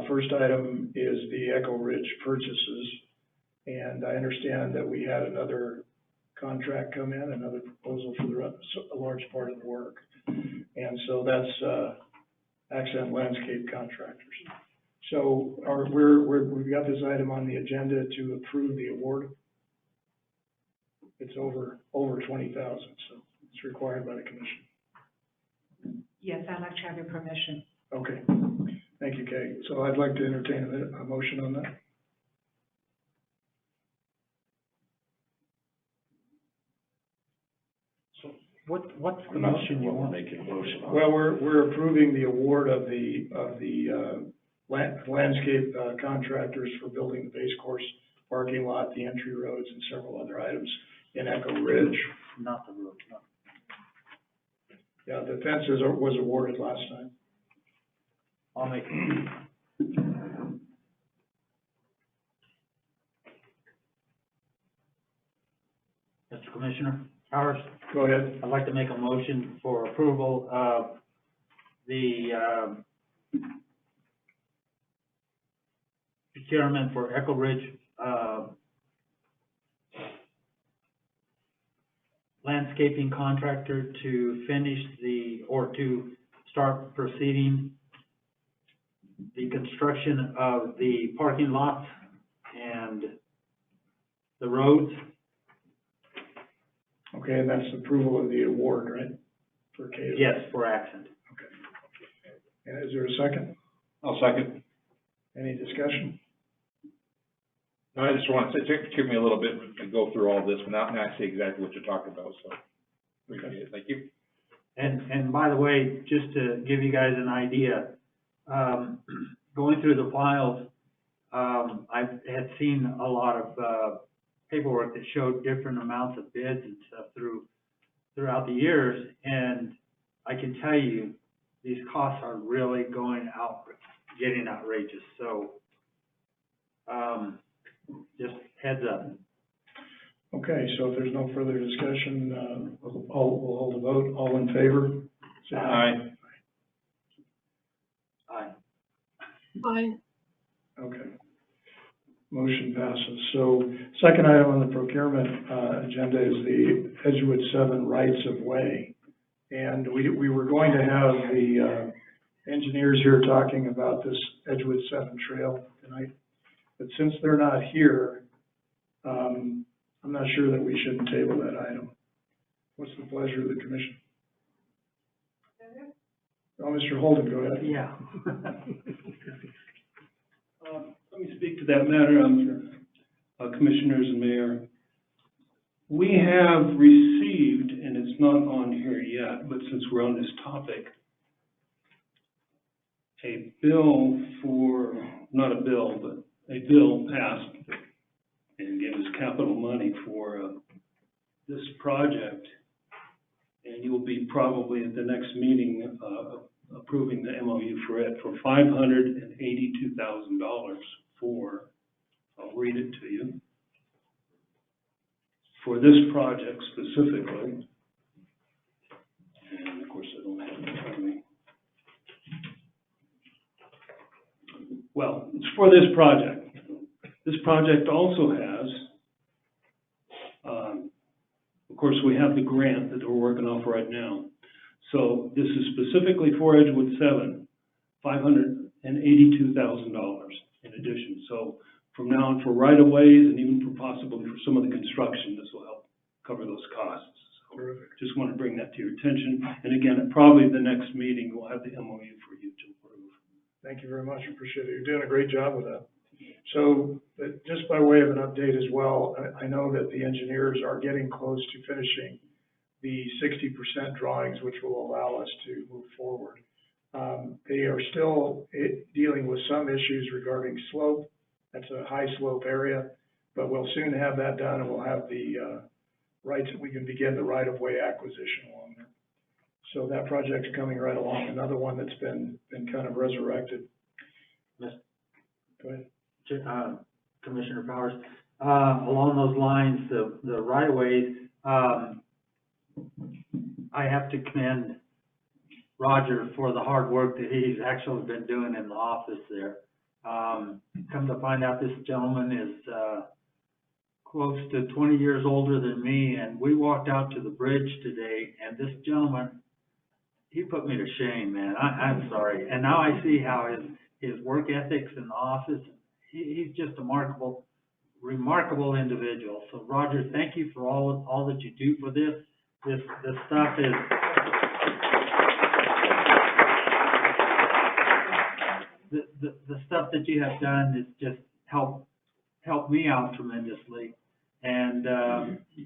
First item is the Echo Ridge purchases. And I understand that we had another contract come in, another proposal for a large part of the work. And so that's, Accent Landscape Contractors. So we've got this item on the agenda to approve the award. It's over 20,000, so it's required by the commission. Yes, I'd like to have your permission. Okay, thank you, Kay. So I'd like to entertain a motion on that. What's the motion you want? Making a motion on. Well, we're approving the award of the landscape contractors for building the base course parking lot, the entry roads, and several other items in Echo Ridge. Not the road, no. Yeah, the fences was awarded last time. I'll make. Mr. Commissioner Powers? Go ahead. I'd like to make a motion for approval of the, procurement for Echo Ridge, landscaping contractor to finish to start proceeding the construction of the parking lots and the roads. Okay, and that's approval of the award, right? For Kay? Yes, for Accent. Okay. And is there a second? I'll second. Any discussion? No, I just want to say, it took me a little bit to go through all this, but now I see exactly what you're talking about, so. Appreciate it. Thank you. And by the way, just to give you guys an idea, going through the files, I had seen a lot of, paperwork that showed different amounts of bids and stuff throughout the years, and I can tell you, these costs are really getting outrageous, so, just heads up. Okay, so if there's no further discussion, we'll hold a vote. All in favor? Say Aye. Aye. Aye. Okay. Motion passes. So second item on the procurement agenda is the Edgewood 7 rights of way. And we were going to have the engineers here talking about this Edgewood 7 trail tonight. But since they're not here, I'm not sure that we shouldn't table that item. What's the pleasure of the commission? Oh, Mr. Holden, go ahead. Yeah. Let me speak to that matter, Commissioners and Mayor. We have received, and it's not on here yet, but since we're on this topic, a bill not a bill, but a bill passed and gave us capital money for this project. And you'll be probably at the next meeting approving the MOU for it for $582,000 for, I'll read it to you, for this project specifically. And of course, I don't have it in front of me. Well, it's for this project. This project also has, of course, we have the grant that we're working off right now. So this is specifically for Edgewood 7, $582,000 in addition. So from now on, for right-of-ways and even for possibly for some of the construction, this will help cover those costs. So just want to bring that to your attention. And again, at probably the next meeting, we'll have the MOU for you to approve. Thank you very much. Appreciate it. You're doing a great job with that. So just by way of an update as well, I know that the engineers are getting close to finishing the 60% drawings, which will allow us to move forward. They are still dealing with some issues regarding slope. That's a high slope area, but we'll soon have that done, and we'll have the rights, we can begin the right-of-way acquisition along there. So that project's coming right along. Another one that's been kind of resurrected. Go ahead. Commissioner Powers, along those lines, the right-of-ways, I have to commend Roger for the hard work that he's actually been doing in the office there. Come to find out, this gentleman is close to 20 years older than me, and we walked out to the bridge today, and this gentleman, he put me to shame, man. I'm sorry. And now I see how his work ethics in the office, he's just a remarkable individual. So Roger, thank you for all that you do for this. This stuff is, the stuff that you have done is just helped me out tremendously. And,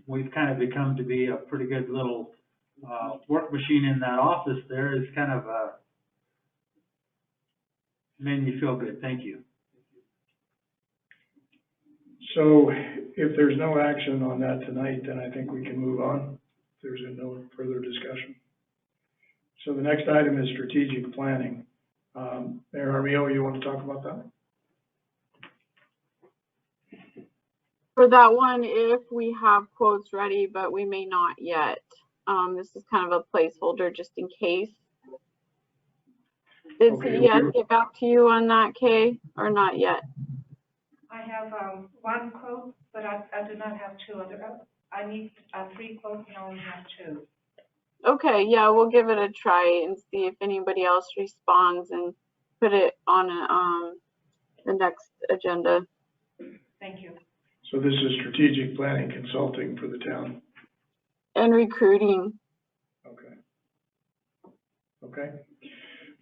we've kind of become to be a pretty good little, work machine in that office there. It's kind of, made me feel good. Thank you. So if there's no action on that tonight, then I think we can move on. If there's no further discussion. So the next item is strategic planning. Mayor Armijo, you want to talk about that? For that one, if we have quotes ready, but we may not yet. This is kind of a placeholder just in case. Did Okay. CES get back to you on that, Kay, or not yet? I have, one quote, but I do not have two other, I need, 3 quotes and I only have 2. Okay, yeah, we'll give it a try and see if anybody else responds and put it on the next agenda. Thank you. So this is strategic planning consulting for the town. And recruiting. Okay. Okay.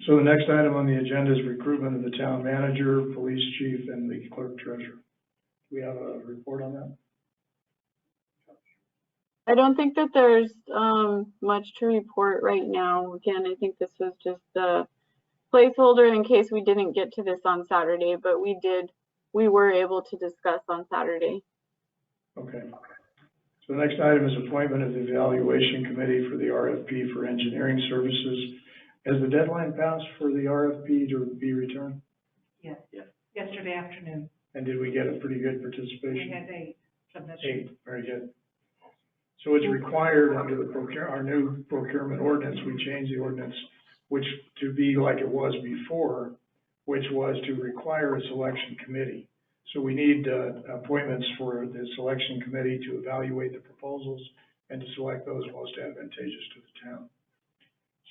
So the next item on the agenda is recruitment of the town manager, police chief, and the clerk treasurer. Do we have a report on that? I don't think that there's much to report right now. Again, I think this was just a placeholder in case we didn't get to this on Saturday, but we were able to discuss on Saturday. Okay. So the next item is appointment of the evaluation committee for the RFP for engineering services. Has the deadline passed for the RFP to be returned? Yes. Yesterday afternoon, And did we get a pretty good we participation? had 8 submissions. 8, very good. So it's required under the our new procurement ordinance, we changed the ordinance, which to be like it was before, which was to require a selection committee. So we need appointments for the selection committee to evaluate the proposals and to select those most advantageous to the town.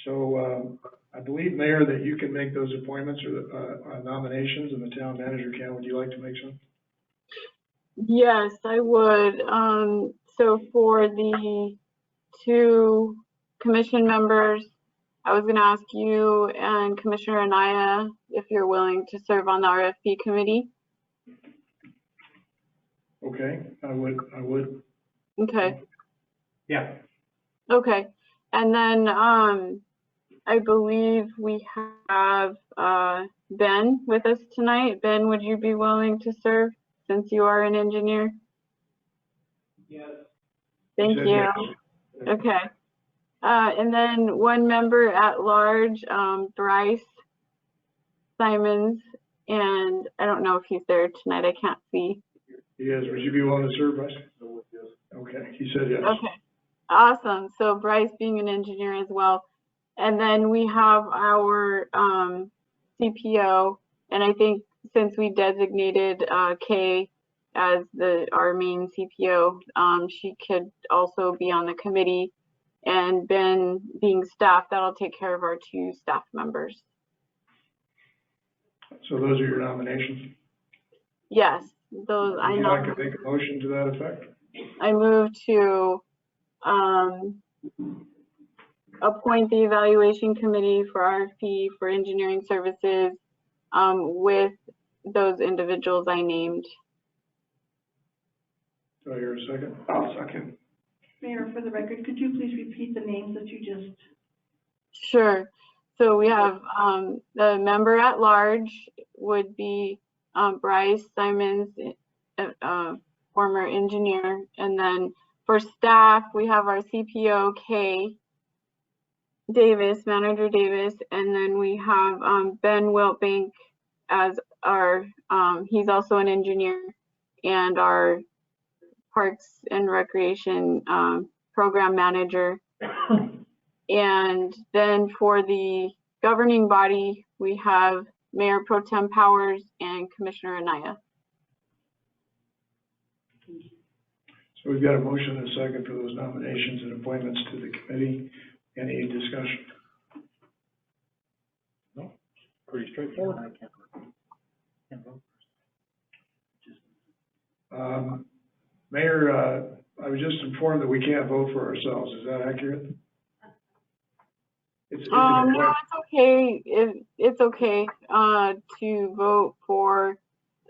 So I believe, Mayor, that you can make those appointments or nominations, and the town manager can. Would you like to make some? Yes, I would. So for the 2 commission members, I was going to ask you and Commissioner Anaya if you're willing to serve on the RFP committee. Okay, I would. Okay. Yeah. Okay. And then I believe we have Ben with us tonight. Ben, would you be willing to serve since you are an engineer? Yes. Thank Said you. yes. Okay. And then 1 member at large, Bryce Simons, and I don't know if he's there tonight. I can't see. He is. Would you be willing to serve, Bryce? Okay, he said yes. Okay. Awesome. So Bryce being an engineer as well. And then we have our CPO, and I think since we designated Kay as our main CPO, she could also be on the committee. And Ben being staff, that'll take care of our 2 staff members. So those are your nominations. Yes, those I Would you know. like to make a motion to that effect? I move to appoint the evaluation committee for RFP for engineering services with those individuals I named. Do I hear a second? I'll second. Mayor, for the record, could you please repeat the names that you just? Sure. So we have the member at large would be Bryce Simons, former engineer. And then for staff, we have our CPO, Kay Davis, Manager Davis. And then we have Ben Wiltbank as our, he's also an engineer, and our Parks and Recreation Program Manager. And then for the governing body, we have Mayor Pro Tem Powers and Commissioner Anaya. So we've got a motion and a second for those nominations and appointments to the committee. Any discussion? No? Pretty straightforward. Mayor, I was just informed that we can't vote for ourselves. Is that accurate? It's No, it's okay. It's okay, to vote for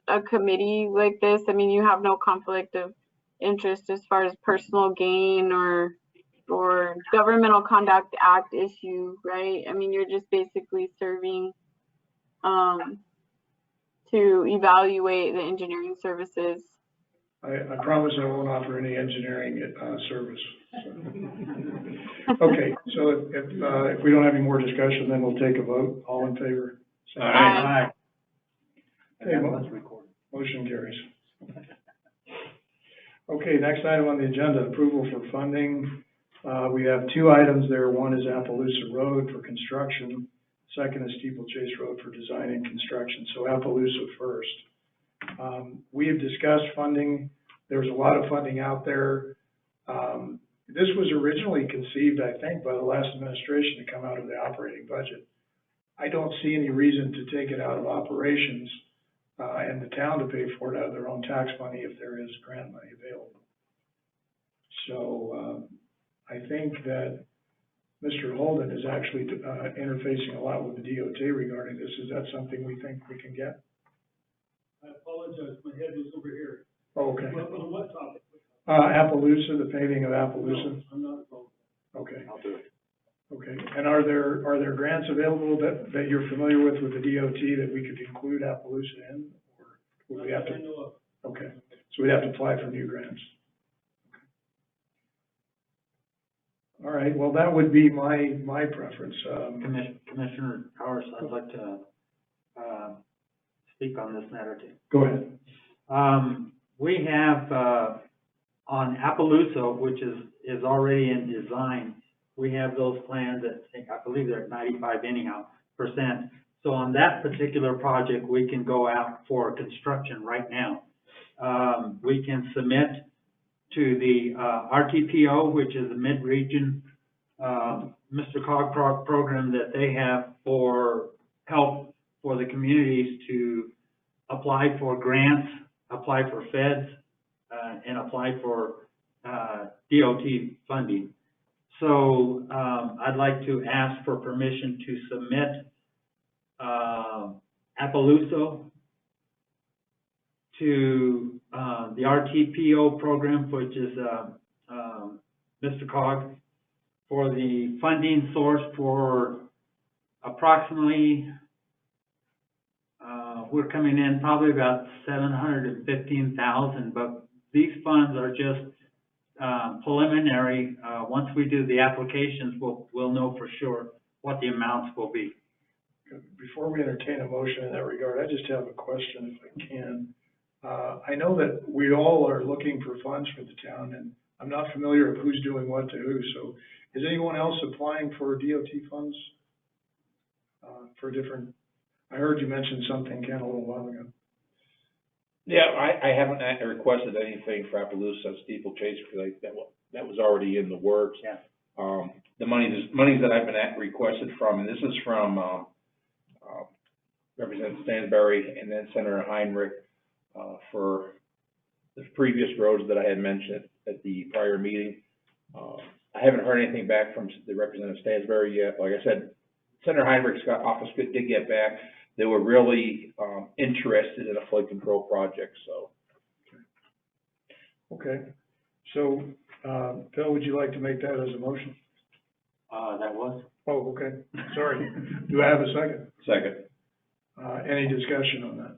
a committee like this. I mean, you have no conflict of interest as far as personal gain or governmental conduct act issue, right? I mean, you're just basically serving, to evaluate the engineering services. I promise I won't offer any engineering, service. Okay, so if we don't have any more discussion, then we'll take a vote. All in favor? Say Aye. Okay, motion carries. Okay, next item on the agenda, approval for funding. We have two items there. One is Appaloosa Road for construction. Second is Steeplechase Road for design and construction. So Appaloosa first. We have discussed funding. There's a lot of funding out there. This was originally conceived, I think, by the last administration to come out of the operating budget. I don't see any reason to take it out of operations, and the town to pay for it out of their own tax money if there is grant money available. So, I think that Mr. Holden is actually, interfacing a lot with the DOT regarding this. Is that something we think we can get? I apologize, my head was over here. Oh, okay. On what topic? Appaloosa, the paving of Appaloosa? No, I'm not involved. Okay. I'll do it. Okay, and are there grants available that you're familiar with the DOT that we could include Appaloosa in? Or would we have to? I know of. Okay, so we'd have to apply for new grants. All right, well, that would be my preference. Commissioner Powers, I'd like to, speak on this matter too. Go ahead. We have, on Appaloosa, which is already in design, we have those plans that I believe they're at 95% anyhow. So on that particular project, we can go out for construction right now. We can submit to the RTPO, which is the mid-region Mr. Cog program that they have for help for the communities to apply for grants, apply for feds, and apply for DOT funding. So I'd like to ask for permission to submit Appaloosa to the RTPO program, which is Mr. Cog, for the funding source for approximately, we're coming in probably about $715,000, but these funds are just preliminary. Once we do the applications, we'll know for sure what the amounts will be. Before we entertain a motion in that regard, I just have a question if I can. I know that we all are looking for funds for the town, and I'm not familiar with who's doing what to who, so is anyone else applying for DOT funds? For different, I heard you mention something, Ken, a little while ago. Yeah, I haven't requested anything for Appaloosa Steeplechase, because that was already in the works. Yeah. The monies that I've been requested from, and this is from, Representative Stansberry and then Senator Heinrich, for the previous roads that I had mentioned at the prior meeting. I haven't heard anything back from the Representative Stansberry yet. Like I said, Senator Heinrich's office did get back. They were really interested in a flood control project, so. Okay, so, Phil, would you like to make that as a motion? That was. Oh, okay, sorry. Do I have a second? Second. Any discussion on that?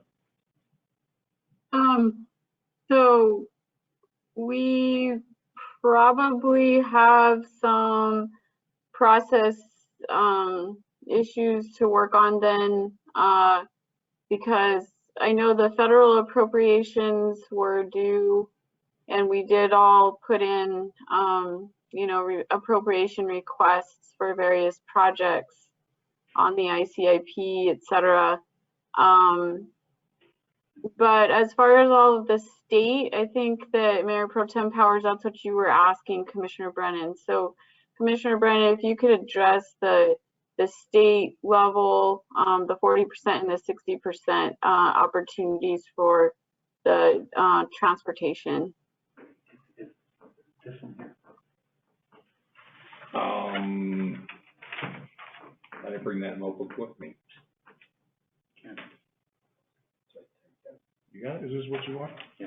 So we probably have some process, issues to work on then, because I know the federal appropriations were due and we did all put in, appropriation requests for various projects on the ICIP, et cetera. But as far as all of the state, I think that Mayor Pro Tem Powers, that's what you were asking, Commissioner Brennan. So Commissioner Brennan, if you could address the state level, the 40% and the 60% opportunities for the transportation. This one here. I didn't bring that notebook with me. You got it? Is this what you want? Yeah.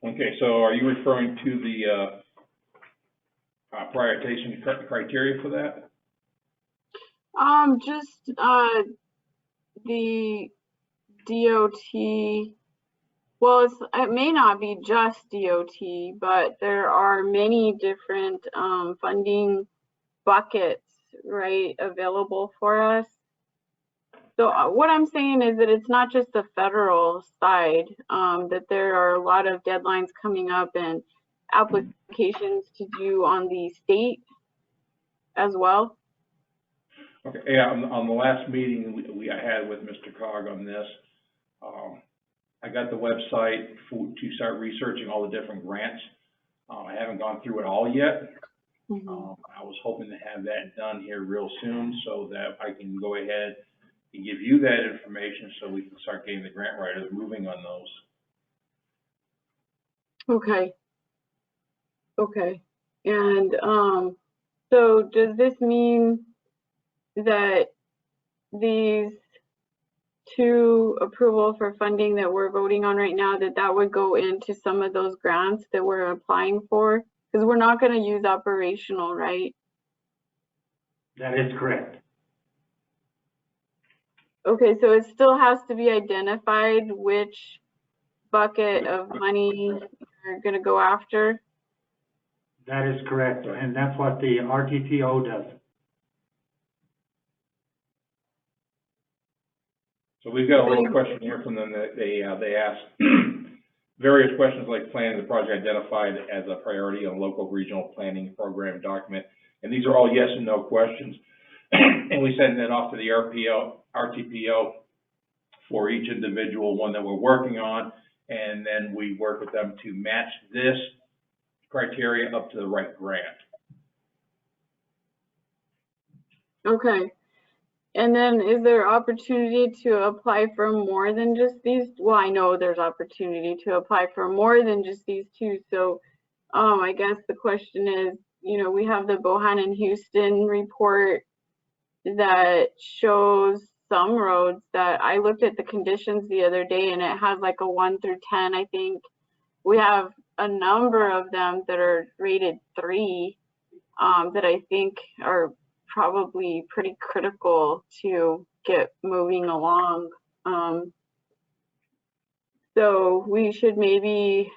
Okay, so are you referring to the, prioritization criteria for that? Just the DOT. Well, it may not be just DOT, but there are many different funding buckets, right, available for us. So what I'm saying is that it's not just the federal side, that there are a lot of deadlines coming up and applications to do on the state as well. Okay, yeah, on the last meeting I had with Mr. Cog on this, I got the website to start researching all the different grants. I haven't gone through it all yet. I was hoping to have that done here real soon so that I can go ahead and give you that information so we can start getting the grant writers moving on those. Okay. Okay. And so does this mean that these two approval for funding that we're voting on right now, that would go into some of those grants that we're applying for? Because we're not going to use operational, right? That is correct. Okay, so it still has to be identified which bucket of money you're going to go after? That is correct, and that's what the RTPO does. So we've got a little question here from them that they asked various questions like planning the project identified as a priority on local regional planning program document. And these are all yes and no questions. And we send that off to the RTPO for each individual one that we're working on. And then we work with them to match this criteria up to the right grant. Okay. And then is there opportunity to apply for more than just these? Well, I know there's opportunity to apply for more than just these two. So I guess the question is, you know, we have the Bohannon Houston report that shows some roads that I looked at the conditions the other day and it has like a 1 through 10, I think. We have a number of them that are rated 3 that I think are probably pretty critical to get moving along. So we should maybe,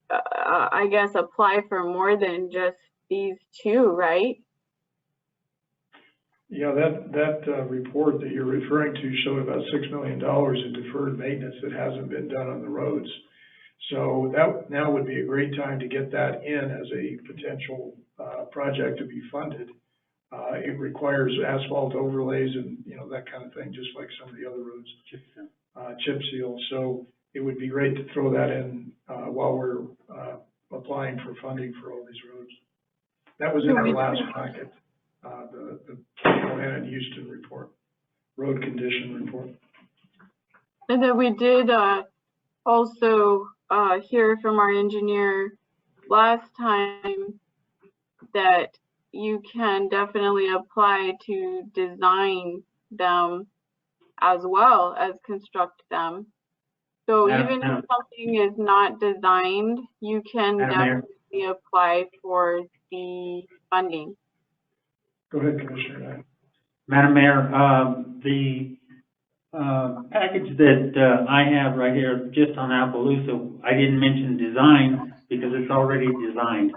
I guess, apply for more than just these two, right? Yeah, that report that you're referring to showed about $6 million in deferred maintenance that hasn't been done on the roads. So that now would be a great time to get that in as a potential project to be funded. It requires asphalt overlays and, you know, that kind of thing, just like some of the other roads. Chip seal. So it would be great to throw that in while we're applying for funding for all these roads. That was in our last packet, the Bohannon Houston report, road condition report. And then we did also hear from our engineer last time that you can definitely apply to design them as well as construct them. So even if something is not designed, you can definitely apply for the funding. Go ahead, Commissioner. Madam Mayor, the package that I have right here, just on Appaloosa, I didn't mention design because it's already designed.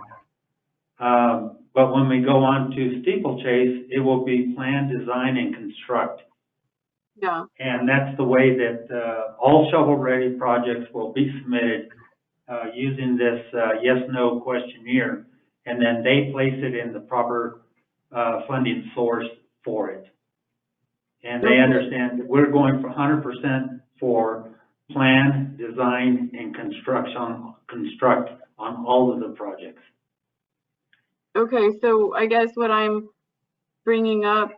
But when we go on to Steeplechase, it will be plan, design, and construct. Yeah. And that's the way that all shovel-ready projects will be submitted using this yes/no questionnaire, and then they place it in the proper funding source for it. And they understand that we're going for 100% for plan, design, and construct on all of the projects. Okay, so I guess what I'm bringing up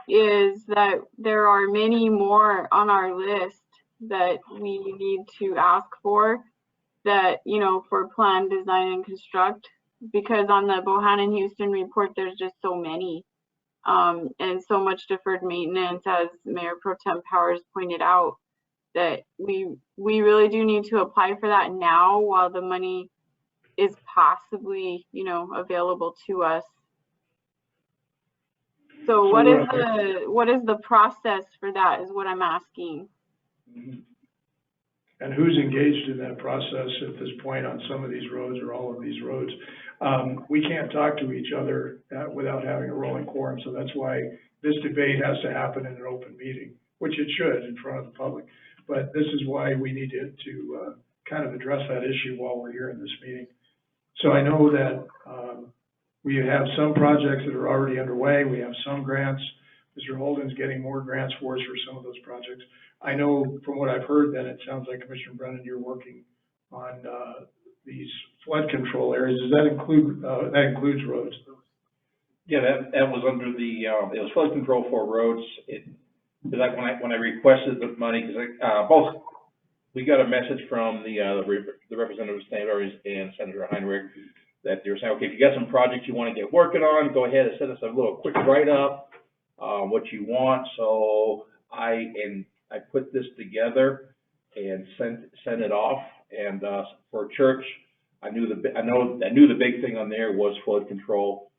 is that there are many more on our list that we need to ask for, that, you know, for plan, design, and construct, because on the Bohannon-Houston report, there's just so many, and so much deferred maintenance, as Mayor Pro Tem Powers pointed out, that we really do need to apply for that now while the money is possibly, you know, available to us. So what is the process for that is what I'm asking. And who's engaged in that process at this point on some of these roads or all of these roads? We can't talk to each other without having a rolling quorum, so that's why this debate has to happen in an open meeting, which it should in front of the public. But this is why we need to kind of address that issue while we're here in this meeting. So I know that we have some projects that are already underway. We have some grants. Mr. Holden's getting more grants for us for some of those projects. I know from what I've heard that it sounds like, Commissioner Brennan, you're working on these flood control areas. Does that include, that includes roads? Yeah, that was under the, it was flood control for roads. Like when I requested the money, because we got a message from the representative of St. Mary's and Senator Heinrich that they were saying, okay, if you got some projects you want to get working on, go ahead and send us a little quick write-up, what you want. So I put this together and sent it off. And for church, I knew the big thing on there was flood control.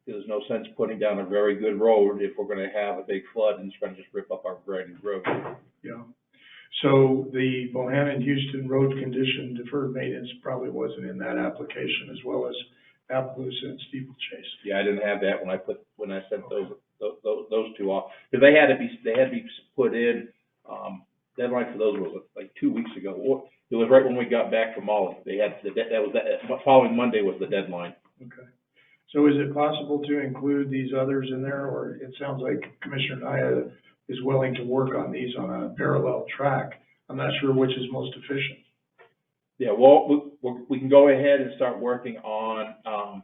There's no sense putting down a very good road if we're going to have a big flood and it's going to just rip up our brand new road. Yeah. So the Bohannon-Houston road condition deferred maintenance probably wasn't in that application, as well as Appaloosa and Steeplechase. Yeah, I didn't have that when I sent those two off, because they had to be put in. Deadline for those was like 2 weeks ago. It was right when we got back from Mali. Following Monday was the deadline. Okay. So is it possible to include these others in there, or it sounds like Commissioner Naya is willing to work on these on a parallel track? I'm not sure which is most efficient. Yeah, well, we can go ahead and start working on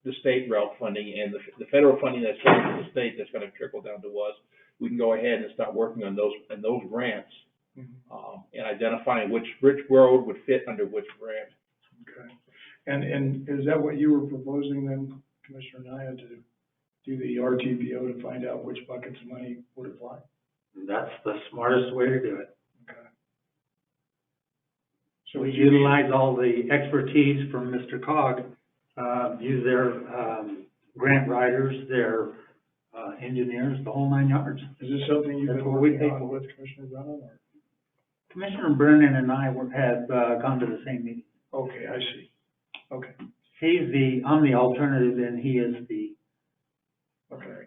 the state route funding and the federal funding that's coming from the state that's going to trickle down to us. We can go ahead and start working on those grants, and identifying which road would fit under which grant. Okay. And is that what you were proposing then, Commissioner Naya, to do the RTPO to find out which buckets of money would apply? That's the smartest way to do it. Okay. So we utilize all the expertise from Mr. Cog, use their grant writers, their engineers, the whole 9 yards. Is this something you've been working on with Commissioner Brennan? Or? Commissioner Brennan and I have gone to the same meeting. Okay, I see. Okay. I'm the alternative and he is the. Okay.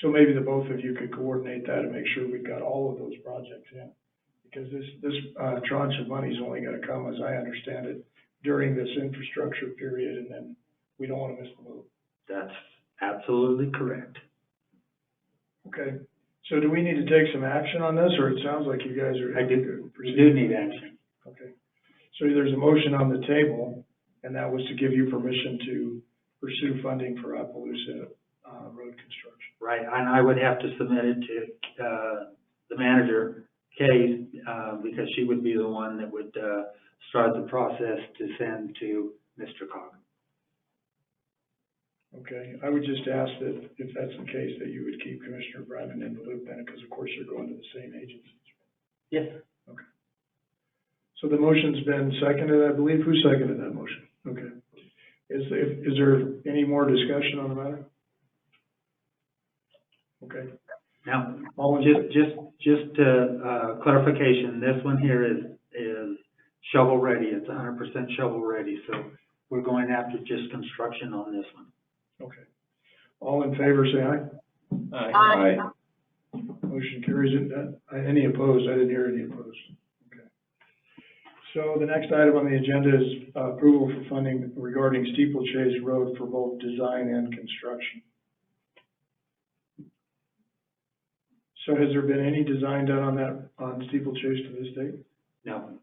So maybe the both of you could coordinate that and make sure we've got all of those projects in. Because this tranche of money is only going to come, as I understand it, during this infrastructure period, and then we don't want to miss the move. That's absolutely correct. Okay. So do we need to take some action on this, or it sounds like you guys are? We do need action. Okay. So there's a motion on the table, and that was to give you permission to pursue funding for Appaloosa road construction. Right, and I would have to submit it to the manager, Kay, because she would be the one that would start the process to send to Mr. Cog. Okay, I would just ask that if that's the case, that you would keep Commissioner Brennan in the loop then, because of course you're going to the same agencies. Yes. Okay. So the motion's been seconded, I believe. Who seconded that motion? Okay. Is there any more discussion on the matter? Okay. Now, just clarification, this one here is shovel ready. It's 100% shovel ready. So we're going after just construction on this one. Okay. All in favor, say aye. Aye. Aye. Motion carries. Any opposed? I didn't hear any opposed. Okay. So the next item on the agenda is approval for funding regarding Steeplechase Road for both design and construction. So has there been any design done on that, on steeplechase to this date? No.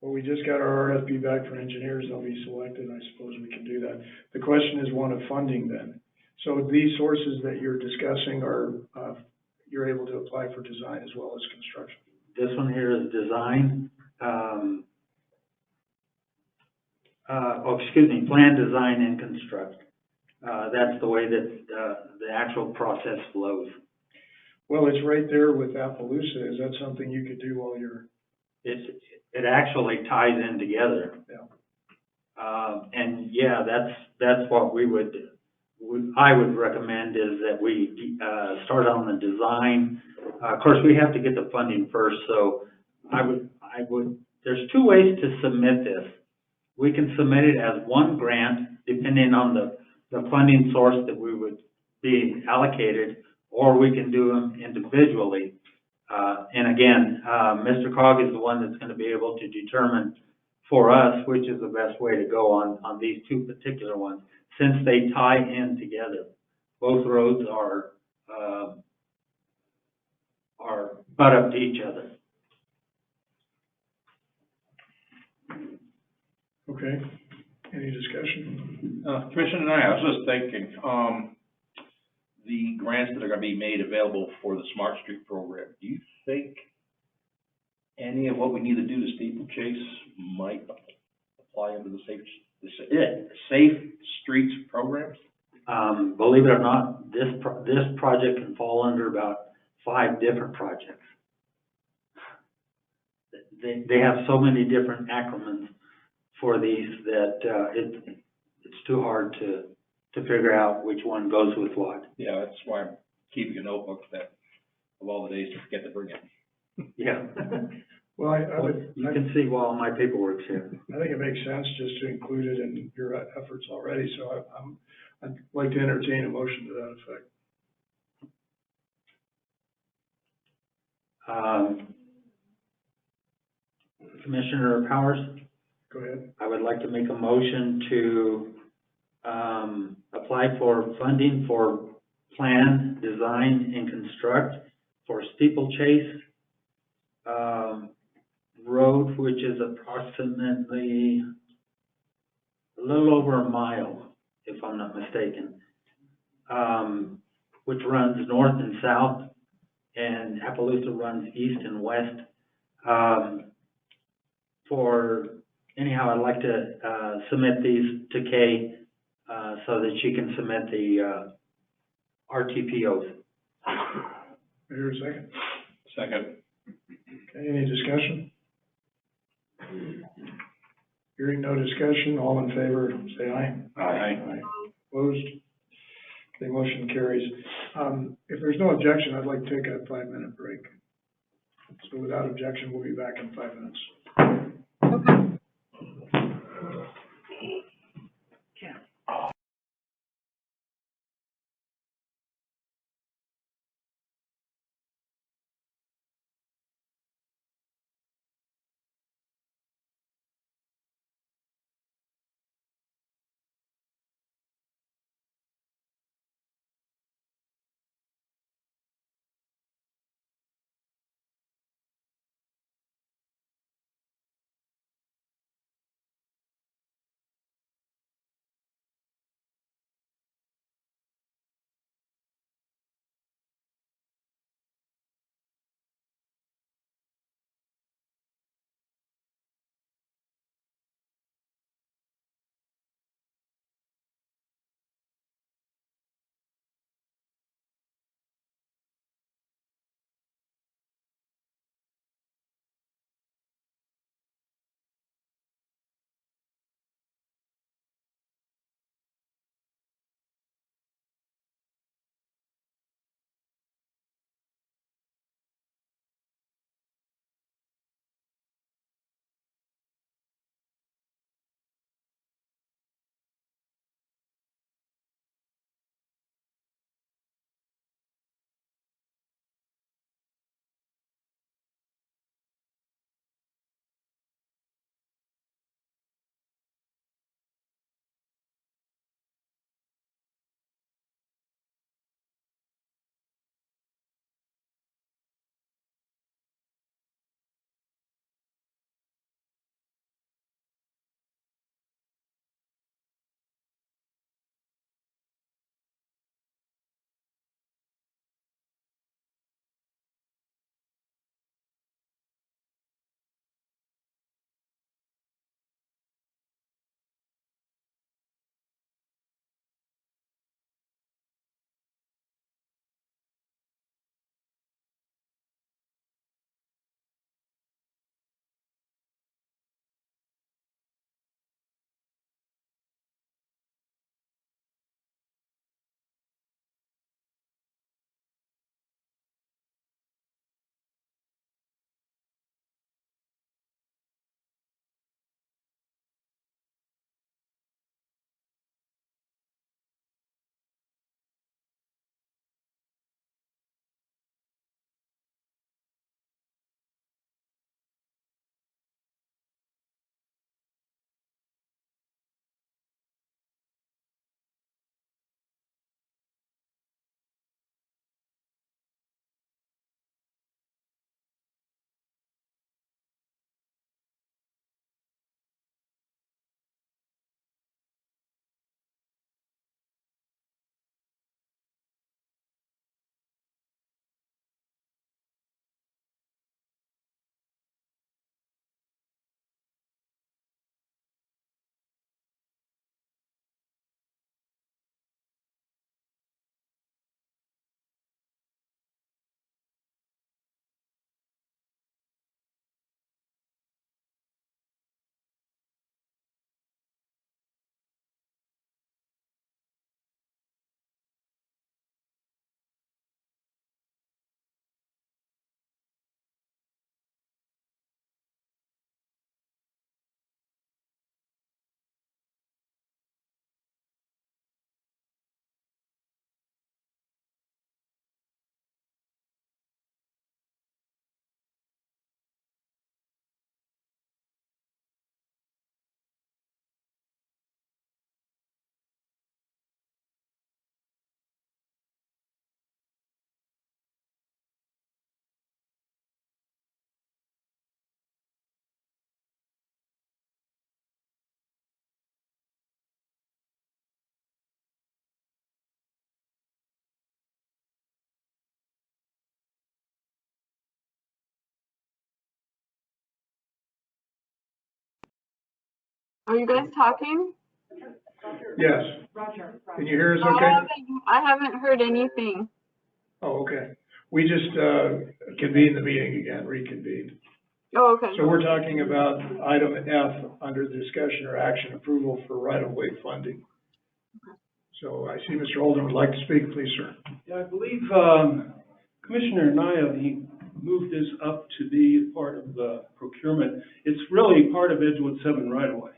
Well, we just got our RFP back for engineers, they'll be selected, I suppose we can do that. The question is one of funding then. So these sources that you're discussing are, you're able to apply for design as well as construction. This one here is design, plan, design, and construct. That's the way that, the actual process flows. Well, it's right there with Appaloosa, is that something you could do while you're? It actually ties in together. Yeah. And yeah, that's what I would recommend is that we, start on the design. Of course, we have to get the funding first, so I would, there's two ways to submit this. We can submit it as one grant, depending on the funding source that we would be allocated, or we can do them individually. And again, Mr. Cog is the one that's gonna be able to determine for us which is the best way to go on these two particular ones, since they tie in together. Both roads are butt up to each other. Okay, any discussion? Commissioner and I was just thinking, the grants that are gonna be made available for the Smart Street program, do you think any of what we need to do to steeplechase might apply under the Safe Streets programs? Believe it or not, this project can fall under about 5 different projects. They have so many different acronyms for these that, it's too hard to figure out which one goes with what. Yeah, that's why I'm keeping a notebook that, of all the days to forget to bring it. Yeah. Well, You can see while my paperwork's here. I think it makes sense just to include it in your efforts already, so I'd like to entertain a motion to that effect. Commissioner Powers, Go ahead. I would like to make a motion to, apply for funding for plan, design, and construct for steeplechase, road, which is approximately a little over a mile, if I'm not mistaken, which runs north and south, and Appaloosa runs east and west. Anyhow, I'd like to submit these to Kay, so that she can submit the RTPOs. Here a second. Second. Okay, any discussion? Hearing no discussion, all in favor, say aye. Aye. Opposed? The motion carries. If there's no objection, I'd like to take a 5-minute break. So without objection, we'll be back in 5 minutes. Are you guys talking? Yes. Roger, Can you hear us I okay? haven't heard anything. Oh, okay. We just, convened the meeting again, reconvened. Oh, okay. So we're talking about item F under discussion or action approval for right-of-way funding. So I see Mr. Holden would like to speak, please, sir. Yeah, I believe, Commissioner Naya, he moved this up to be part of the procurement. It's really part of Edgewood 7 right away.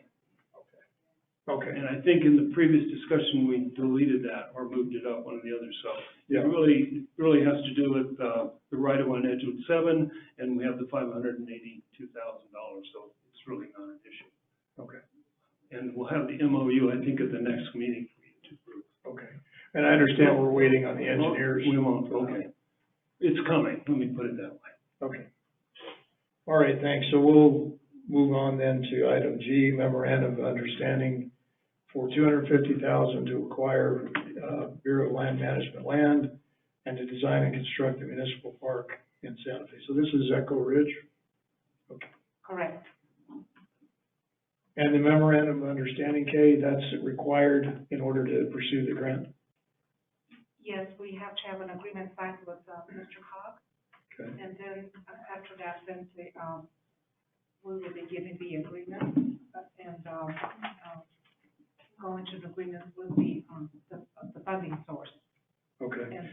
Okay. And I think in the previous discussion, we deleted that or moved it up, one or the other. So Yeah. it really has to do with, the right of way on Edgewood 7, and we have the $582,000, so it's really not an issue. Okay. And we'll have the MOU, I think, at the next meeting for you to approve. Okay. And I understand we're waiting on the engineers. We won't, okay. It's coming, let me put it that way. Okay. All right, thanks. So we'll move on then to item G, memorandum of understanding for $250,000 to acquire, Bureau of Land Management land and to design and construct the municipal park in Santa Fe. So this is Echo Ridge. Okay. correct. And the memorandum of understanding, Kay, that's required in order to pursue the grant? Yes, we have to have an agreement signed with, Mr. Cog, Okay. and then after that, then we will be giving the agreement, and, go into the agreement with the funding source. Okay. And,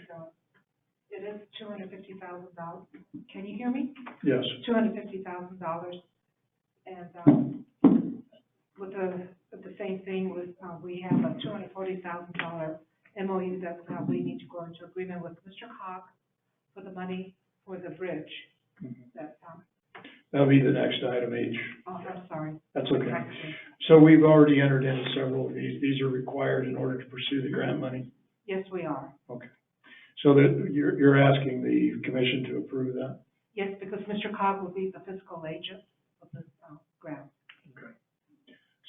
it is $250,000. Can you hear me? Yes. $250,000. And, with the same thing with, we have a $240,000 MOU that, we need to go into agreement with Mr. Cog for the money for the bridge. That, That'll be the next item H. oh, I'm sorry. That's okay. So we've already entered into several of these. These are required in order to pursue the grant money? Yes, we are. Okay. So that you're asking the commission to approve that? Yes, because Mr. Cog will be the fiscal agent of this, grant. Okay.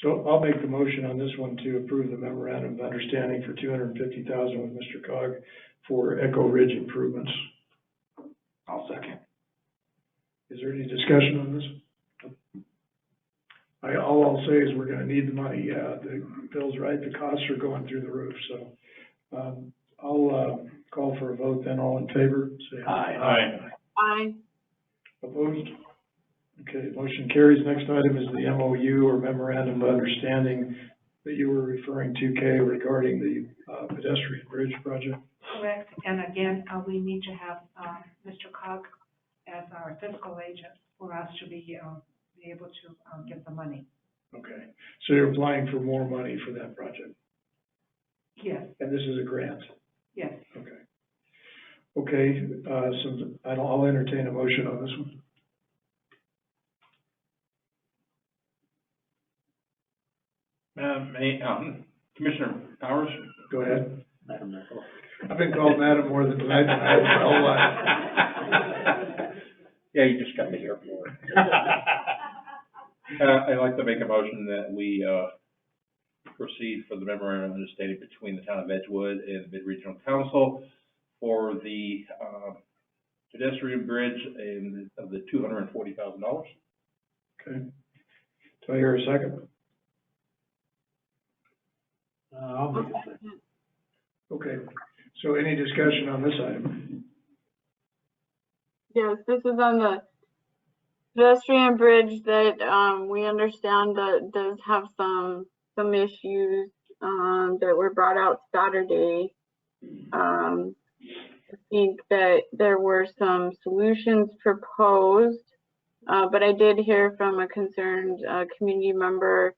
So I'll make the motion on this one to approve the memorandum of understanding for $250,000 with Mr. Cog for Echo Ridge improvements. I'll second. Is there any discussion on this? All I'll say is we're gonna need the money. Bill's right, the costs are going through the roof, so, I'll, call for a vote then. All in favor, say aye. Aye. Aye. Opposed? Okay, motion carries. Next item is the MOU or memorandum of understanding that you were referring to, Kay, regarding the, pedestrian bridge project. Correct. And again, we need to have, Mr. Cog as our fiscal agent for us to be able to, get the money. Okay, so you're applying for more money for that project, Yes, and this is a grant? yes. Okay. Okay, so I'll entertain a motion on this one. Commissioner Powers? Go ahead. Madam Mayor. I've been called madam more than tonight, and I have a whole lot. Yeah, you just got me here for it. I'd like to make a motion that we, proceed for the memorandum of understanding between the town of Edgewood and the Mid-Regional Council for the, pedestrian bridge and of the $240,000. Okay. Do I hear a second? I'll make a second. Okay, so any discussion on this item? Yes, this is on the pedestrian bridge that, we understand that does have some issues, that were brought out Saturday. I think that there were some solutions proposed, but I did hear from a concerned, community member,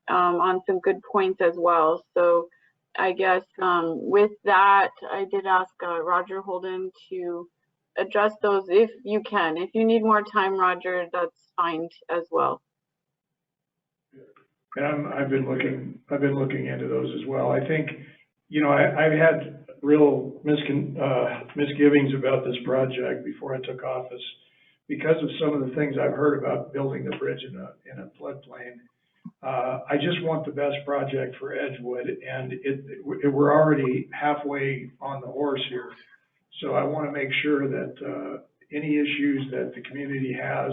on some good points as well. So I guess, with that, I did ask, Roger Holden to address those if you can. If you need more time, Roger, that's fine as well. And I've been looking into those as well. I think, you know, I've had real misgivings about this project before I took office because of some of the things I've heard about building the bridge in a floodplain. I just want the best project for Edgewood, and we're already halfway on the horse here. So I want to make sure that any issues that the community has,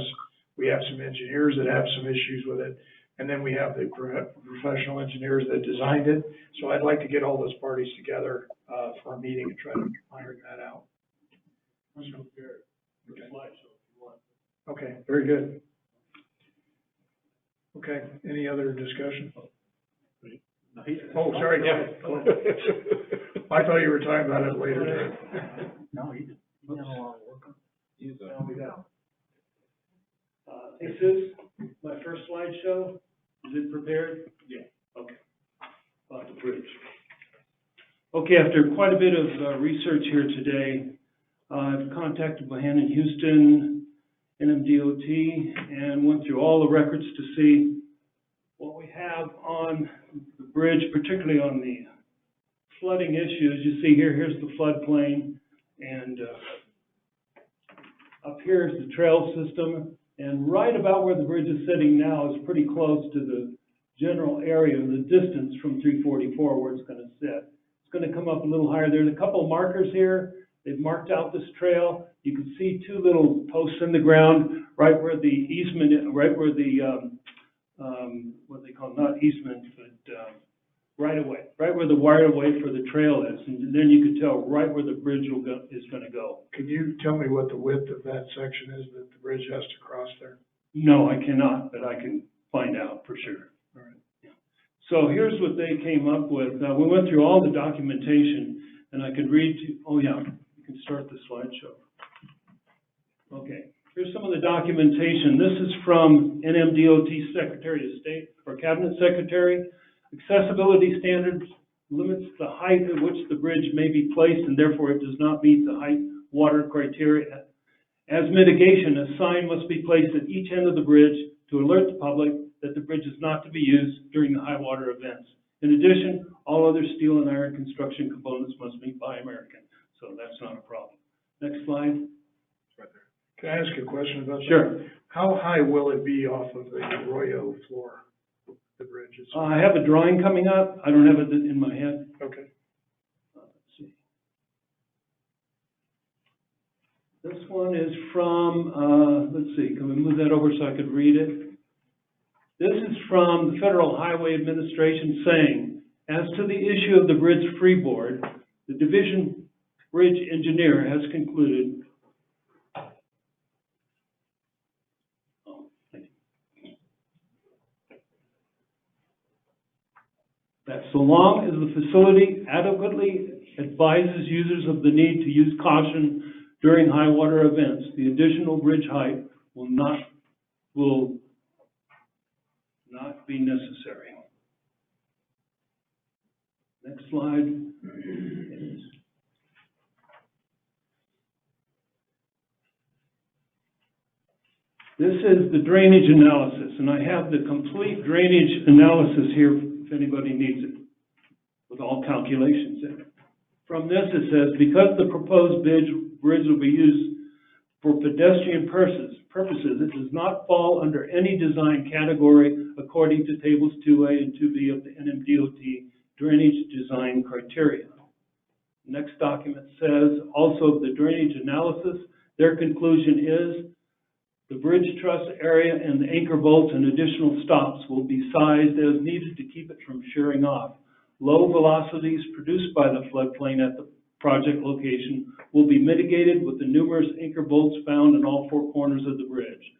we have some engineers that have some issues with it, And then we have the professional engineers that designed it. So I'd like to get all those parties together, for a meeting and try to iron that out. Okay, very good. Okay, any other discussion? Oh, sorry, yeah. I thought you were talking about it later. No, he didn't. He did a lot of work. This is my first slideshow. Is it prepared? Yeah. Okay. About the bridge. Okay, after quite a bit of research here today, I've contacted Bohannon Houston, NMDOT, and went through all the records to see what we have on the bridge, particularly on the flooding issues. You see here, here's the floodplain, and up here is the trail system, and right about where the bridge is sitting now is pretty close to the general area, the distance from 344 where it's going to sit. It's going to come up a little higher. There's a couple of markers here. They've marked out this trail. You can see two little posts in the ground right where the easement, right where the, what they call, not easement, but right of way, right where the right of way for the trail is. And then you can tell right where the bridge is going to go. Can you tell me what the width of that section is that the bridge has to cross there? No, I cannot, but I can find out for sure. All right. Yeah. So here's what they came up with. We went through all the documentation, and I could read to, oh yeah, you can start the slideshow. Okay, here's some of the documentation. This is from NMDOT Secretary of State, or Cabinet Secretary. Accessibility standards limits the height at which the bridge may be placed, and therefore it does not meet the height water criteria. As mitigation, a sign must be placed at each end of the bridge to alert the public that the bridge is not to be used during the high water events. In addition, all other steel and iron construction components must be Buy American, so that's not a problem. Next slide. Can I ask a question about that? Sure. How high will it be off of the Arroyo floor, the bridge? I have a drawing coming up. I don't have it in my head. Okay. Let's see. This one is from, let's see, can we move that over so I could read it? This is from the Federal Highway Administration saying, as to the issue of the bridge freeboard, the division bridge engineer has concluded that so long as the facility adequately advises users of the need to use caution during high water events, the additional bridge height will not be necessary. Next slide. This is the drainage analysis, and I have the complete drainage analysis here if anybody needs it, with all calculations in it. From this it says, because the proposed bridge will be used for pedestrian purposes, it does not fall under any design category according to tables 2A and 2B of the NMDOT drainage design criteria. Next document says, also the drainage analysis, their conclusion is the bridge truss area and the anchor bolts and additional stops will be sized as needed to keep it from shearing off. Low velocities produced by the floodplain at the project location will be mitigated with the numerous anchor bolts found in all four corners of the bridge.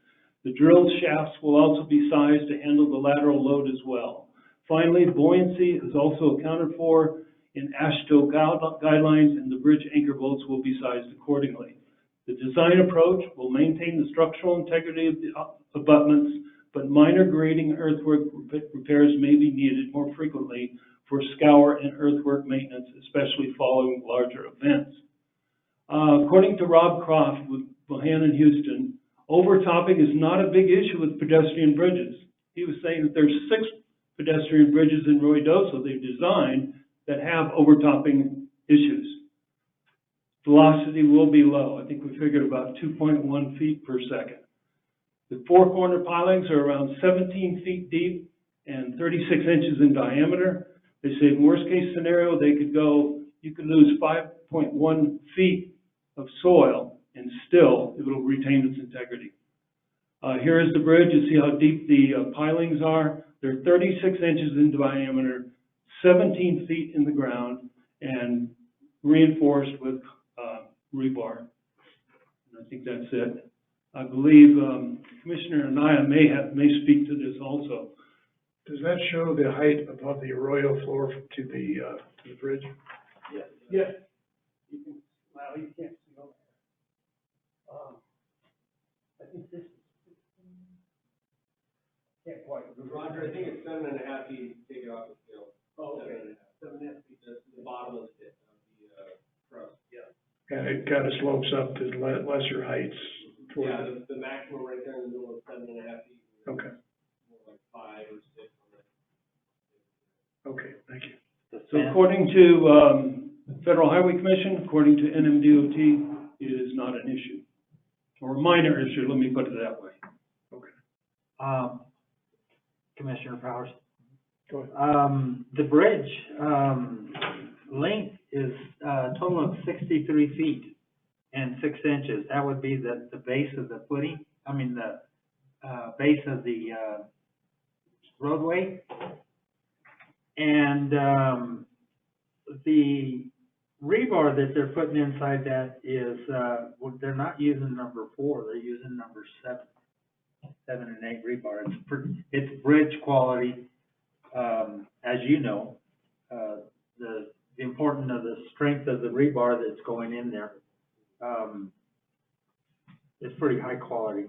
The drilled shafts will also be sized to handle the lateral load as well. Finally, buoyancy is also accounted for in AASHTO guidelines, and the bridge anchor bolts will be sized accordingly. The design approach will maintain the structural integrity of the abutments, but minor grading earthwork repairs may be needed more frequently for scour and earthwork maintenance, especially following larger events. According to Rob Croft with Bohannon Houston, overtopping is not a big issue with pedestrian bridges. He was saying that there's 6 pedestrian bridges in Ruidoso they've designed that have overtopping issues. Velocity will be low. I think we figured about 2.1 feet per second. The 4 corner pilings are around 17 feet deep and 36 inches in diameter. They say in worst case scenario, they could go, you could lose 5.1 feet of soil and still it will retain its integrity. Here is the bridge. You see how deep the pilings are. They're 36 inches in diameter, 17 feet in the ground, and reinforced with rebar. And I think that's it. I believe Commissioner Anaya may speak to this also. Does that show the height above the arroyo floor to the bridge? Yes. Yes. You can, well, you can't see over there. I think this is. Can't quite. Roger, I think it's 7.5 feet, take it off the scale. Oh, okay. 7.5 feet, just the bottom of the crust. Yeah. And it kind of slopes up to lesser heights toward Yeah, the maximum right there in the middle is 7.5 feet. Okay, More like 5 or 6 on that. okay, thank you. So according to Federal Highway Commission, according to NMDOT, it is not an issue, or a minor issue, let me put it that way. Commissioner Powers. Go ahead. The bridge, length is a total of 63 feet and 6 inches. That would be the base of the footing, the base of the roadway. And the rebar that they're putting inside that is, they're not using number 4, they're using number 7 and 8 rebar. It's bridge quality, as you know, the importance of the strength of the rebar that's going in there. It's pretty high quality.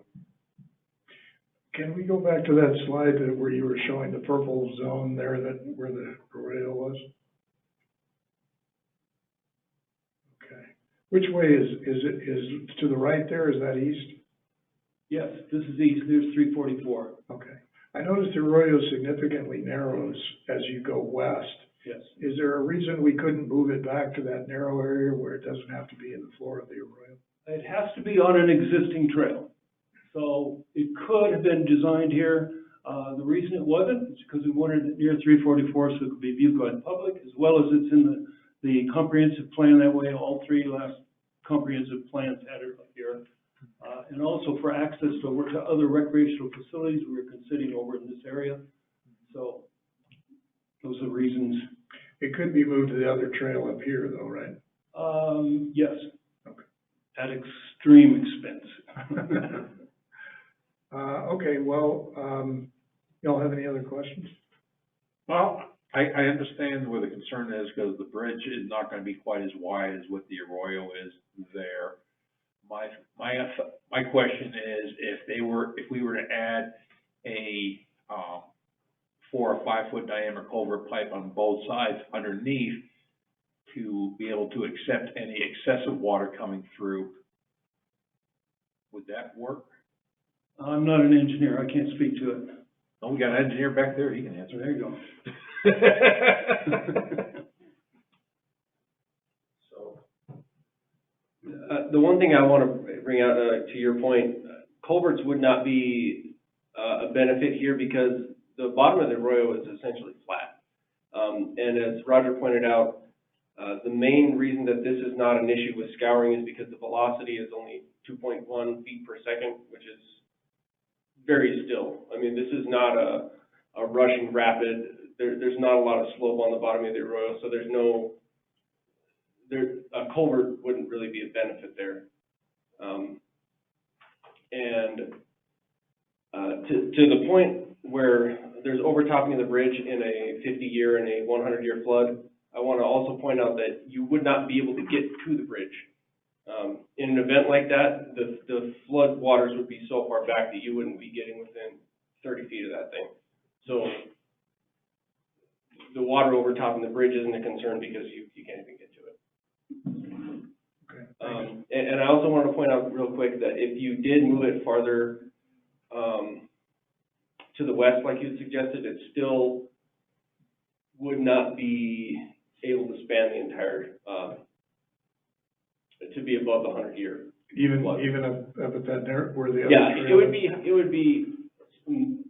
Can we go back to that slide where you were showing the purple zone there where the arroyo was? Okay. Which way is it to the right there? Is that east? Yes, this is east, there's 344. Okay. I noticed the arroyo significantly narrows as you go west. Yes. Is there a reason we couldn't move it back to that narrow area where it doesn't have to be in the floor of the arroyo? It has to be on an existing trail. So it could have been designed here. The reason it wasn't is because we wanted it near 344 so it could be viewed by the public, as well as it's in the comprehensive plan. That way, all 3 last comprehensive plans had it up here. And also for access to other recreational facilities we were considering over in this area. So those are the reasons. It could be moved to the other trail up here though, right? Yes. Okay. At extreme expense. Okay, well, y'all have any other questions? Well, I understand where the concern is because the bridge is not going to be quite as wide as what the arroyo is there. My question is if we were to add a 4 or 5 foot diameter culvert pipe on both sides underneath to be able to accept any excessive water coming through, would that work? I'm not an engineer, I can't speak to it. Oh, we got an engineer back there, he can answer. There you go. So, the one thing I want to bring out, to your point, culverts would not be a benefit here because the bottom of the arroyo is essentially flat. And as Roger pointed out, the main reason that this is not an issue with scouring is because the velocity is only 2.1 feet per second, which is very still. I mean, this is not a rushing rapid. There's not a lot of slope on the bottom of the arroyo, so a culvert wouldn't really be a benefit there. To the point where there's overtopping of the bridge in a 50-year and a 100-year flood, I want to also point out that you would not be able to get to the bridge. In an event like that, the flood waters would be so far back that you wouldn't be getting within 30 feet of that thing. So the water overtopping the bridge isn't a concern because you can't even get to it. Okay. And I also wanted to point out real quick that if you did move it farther to the west, like you suggested, it still would not be able to span the entire, to be above the 100-year. Even up at that narrow, where the other Yeah, trail it would be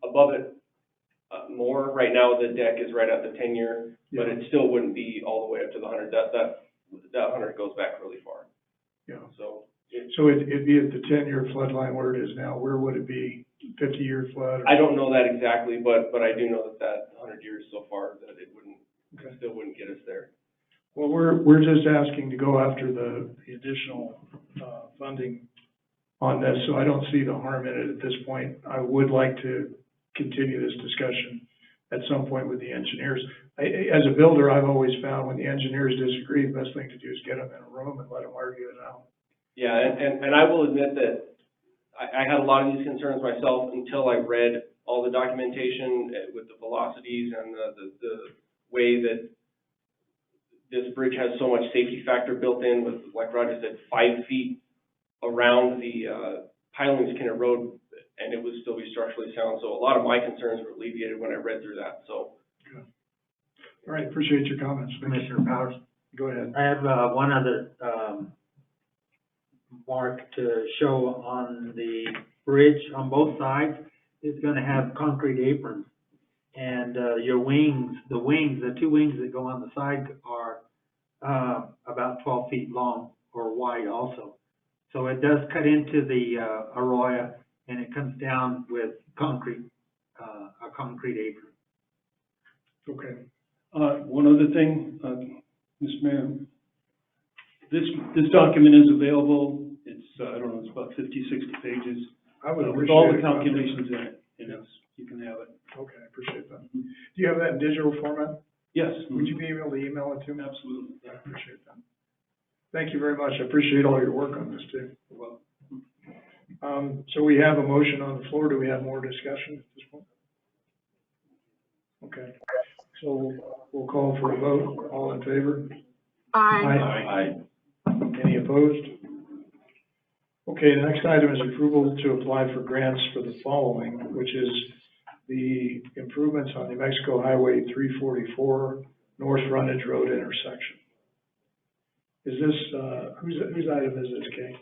above it more. Right now, the deck is right at the 10-year, but it still wouldn't be all the way up to the 100. That 100 goes back really far. Yeah. So it'd be at the 10-year flood line where it is now. Where would it be 50-year flood? I don't know that exactly, but I do know that 100 years so far, that it still wouldn't get us there. Well, we're just asking to go after the additional, funding on this, so I don't see the harm in it at this point. I would like to continue this discussion at some point with the engineers. As a builder, I've always found when the engineers disagree, the best thing to do is get them in a room and let them argue it out. Yeah, and I will admit that I had a lot of these concerns myself until I read all the documentation with the velocities and the way that this bridge has so much safety factor built in with, like Roger said, 5 feet around the pilings can erode and it would still be structurally sound. So a lot of my concerns were alleviated when I read through that, so. Good. All right, appreciate your comments. Commissioner Powers. Go ahead. I have, one other, mark to show on the bridge on both sides. It's gonna have concrete aprons. And, your wings, the two wings that go on the side are, about 12 feet long or wide also. So it does cut into the, arroyo, and it comes down with concrete, a concrete apron. Okay. One other thing, Mr. Mayor, this document is available. It's, I don't know, it's about 50, 60 pages. I would with all the appreciate it. calculations in it, and you can have it. Okay, I appreciate that. Do you have that in digital format? Yes. Would you be able to email it to me? Absolutely. I appreciate that. Thank you very much. I appreciate all your work on this too. You're welcome. So we have a motion on the floor. Do we have more discussion at this point? Okay. So we'll call for a vote. All in favor? Aye. Any opposed? Okay, the next item is approval to apply for grants for the following, which is the improvements on New Mexico Highway 344 North Frontage Road intersection. Is this, whose item is this, Kay?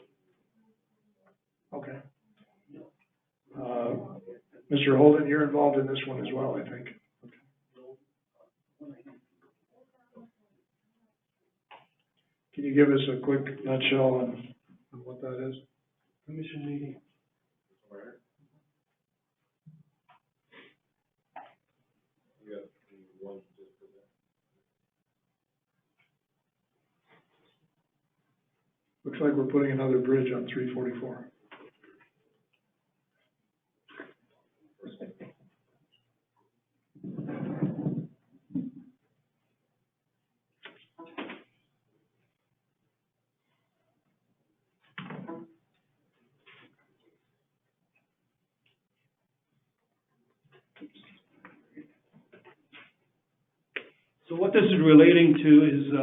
Okay. Mr. Holden, you're involved in this one as well, I think. Can you give us a quick nutshell on what that is? Commission meeting. Looks like we're putting another bridge on 344. So what this is relating to is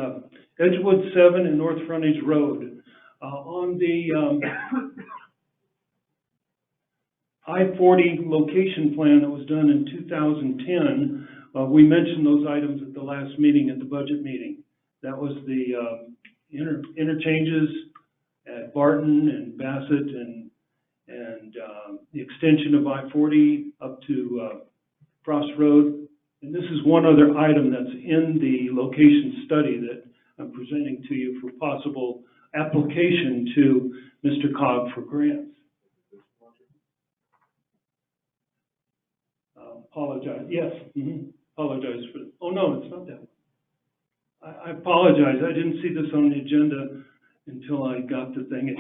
Edgewood 7 and North Frontage Road. On the I-40 location plan that was done in 2010, we mentioned those items at the last meeting, at the budget meeting. That was the interchanges at Barton and Bassett and the extension of I-40 up to Frost Road. And this is one other item that's in the location study that I'm presenting to you for possible application to Mr. Cog for grants. Apologize, yes, apologize for, oh no, it's not that one. I apologize, I didn't see this on the agenda until I got the thing.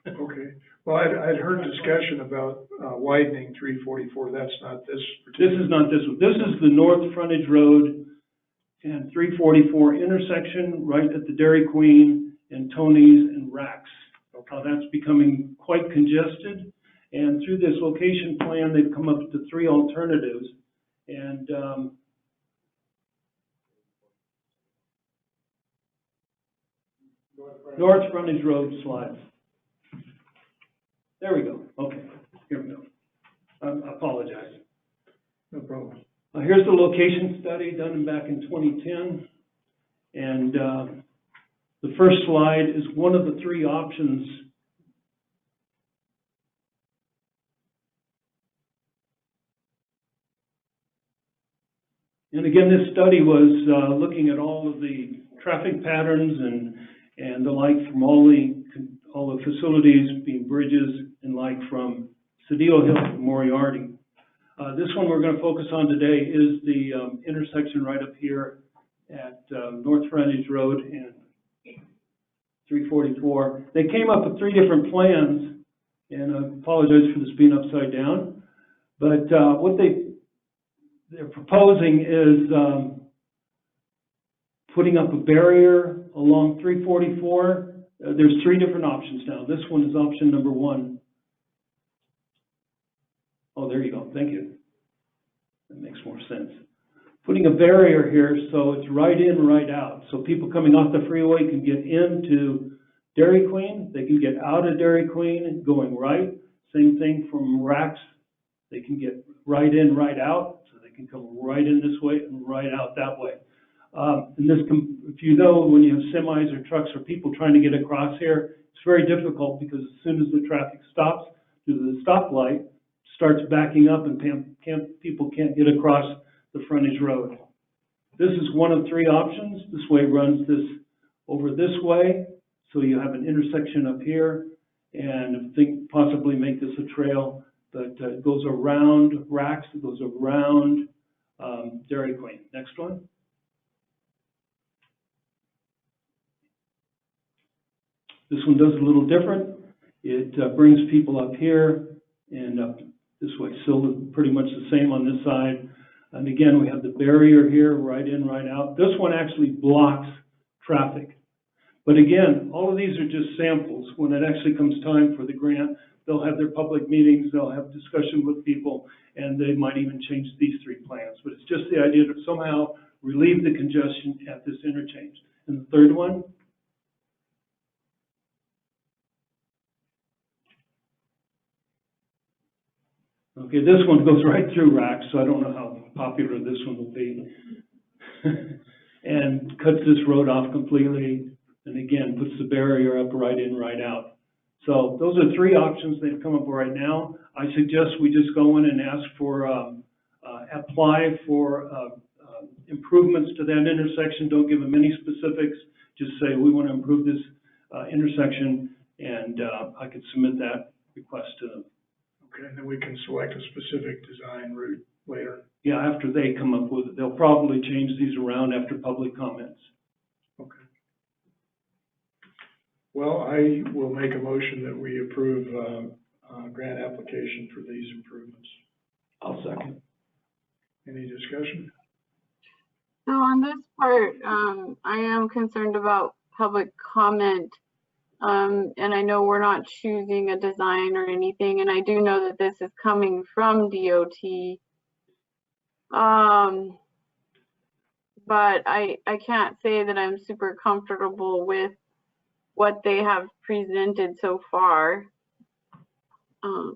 Okay, well, I'd heard discussion about widening 344, that's not this. This is not this one, this is the North Frontage Road and 344 intersection right at the Dairy Queen and Tony's and Rax. That's becoming quite congested, and through this location plan, they've come up to 3 alternatives, and North Frontage Road slides. There we go. Okay, here we go. I apologize. No problem. Here's the location study done back in 2010, and the first slide is one of the 3 options. And again, this study was looking at all of the traffic patterns and the like from all the facilities, being bridges and like from Cedillo Hill, Moriarty. This one we're gonna focus on today is the, intersection right up here at, North Frontage Road and 344. They came up with 3 different plans, and I apologize for this being upside down. But, what they're proposing is, putting up a barrier along 344. There's 3 different options now. This one is option number 1. Oh, there you go. Thank you. That makes more sense. Putting a barrier here so it's right in, right out. So people coming off the freeway can get into Dairy Queen. They can get out of Dairy Queen and going right. Same thing from Rax. They can get right in, right out. So they can come right in this way and right out that way. And this, if you know, when you have semis or trucks or people trying to get across here, it's very difficult because as soon as the traffic stops to the stoplight, starts backing up and people can't get across the frontage road. This is one of 3 options. This way runs this over this way, so you have an intersection up here, and think possibly make this a trail, but it goes around Rax, it goes around Dairy Queen. Next one. This one does a little different. It brings people up here and up this way. Still pretty much the same on this side. And again, we have the barrier here, right in, right out. This one actually blocks traffic. But again, all of these are just samples. When it actually comes time for the grant, they'll have their public meetings, they'll have discussion with people, and they might even change these 3 plans. But it's just the idea to somehow relieve the congestion at this interchange. And the third one, okay, this one goes right through Rax, so I don't know how popular this one will be. And cuts this road off completely, and again, puts the barrier up right in, right out. So those are 3 options they've come up with right now. I suggest we just go in and ask for, apply for improvements to that intersection. Don't give them any specifics. Just say, we want to improve this intersection, and I could submit that request to them. Okay, and then we can select a specific design route later. Yeah, after they come up with it. They'll probably change these around after public comments. Okay. Well, I will make a motion that we approve grant application for these improvements. I'll second. Any discussion? So on this part, I am concerned about public comment. And I know we're not choosing a design or anything, and I do know that this is coming from DOT. But I can't say that I'm super comfortable with what they have presented so far. I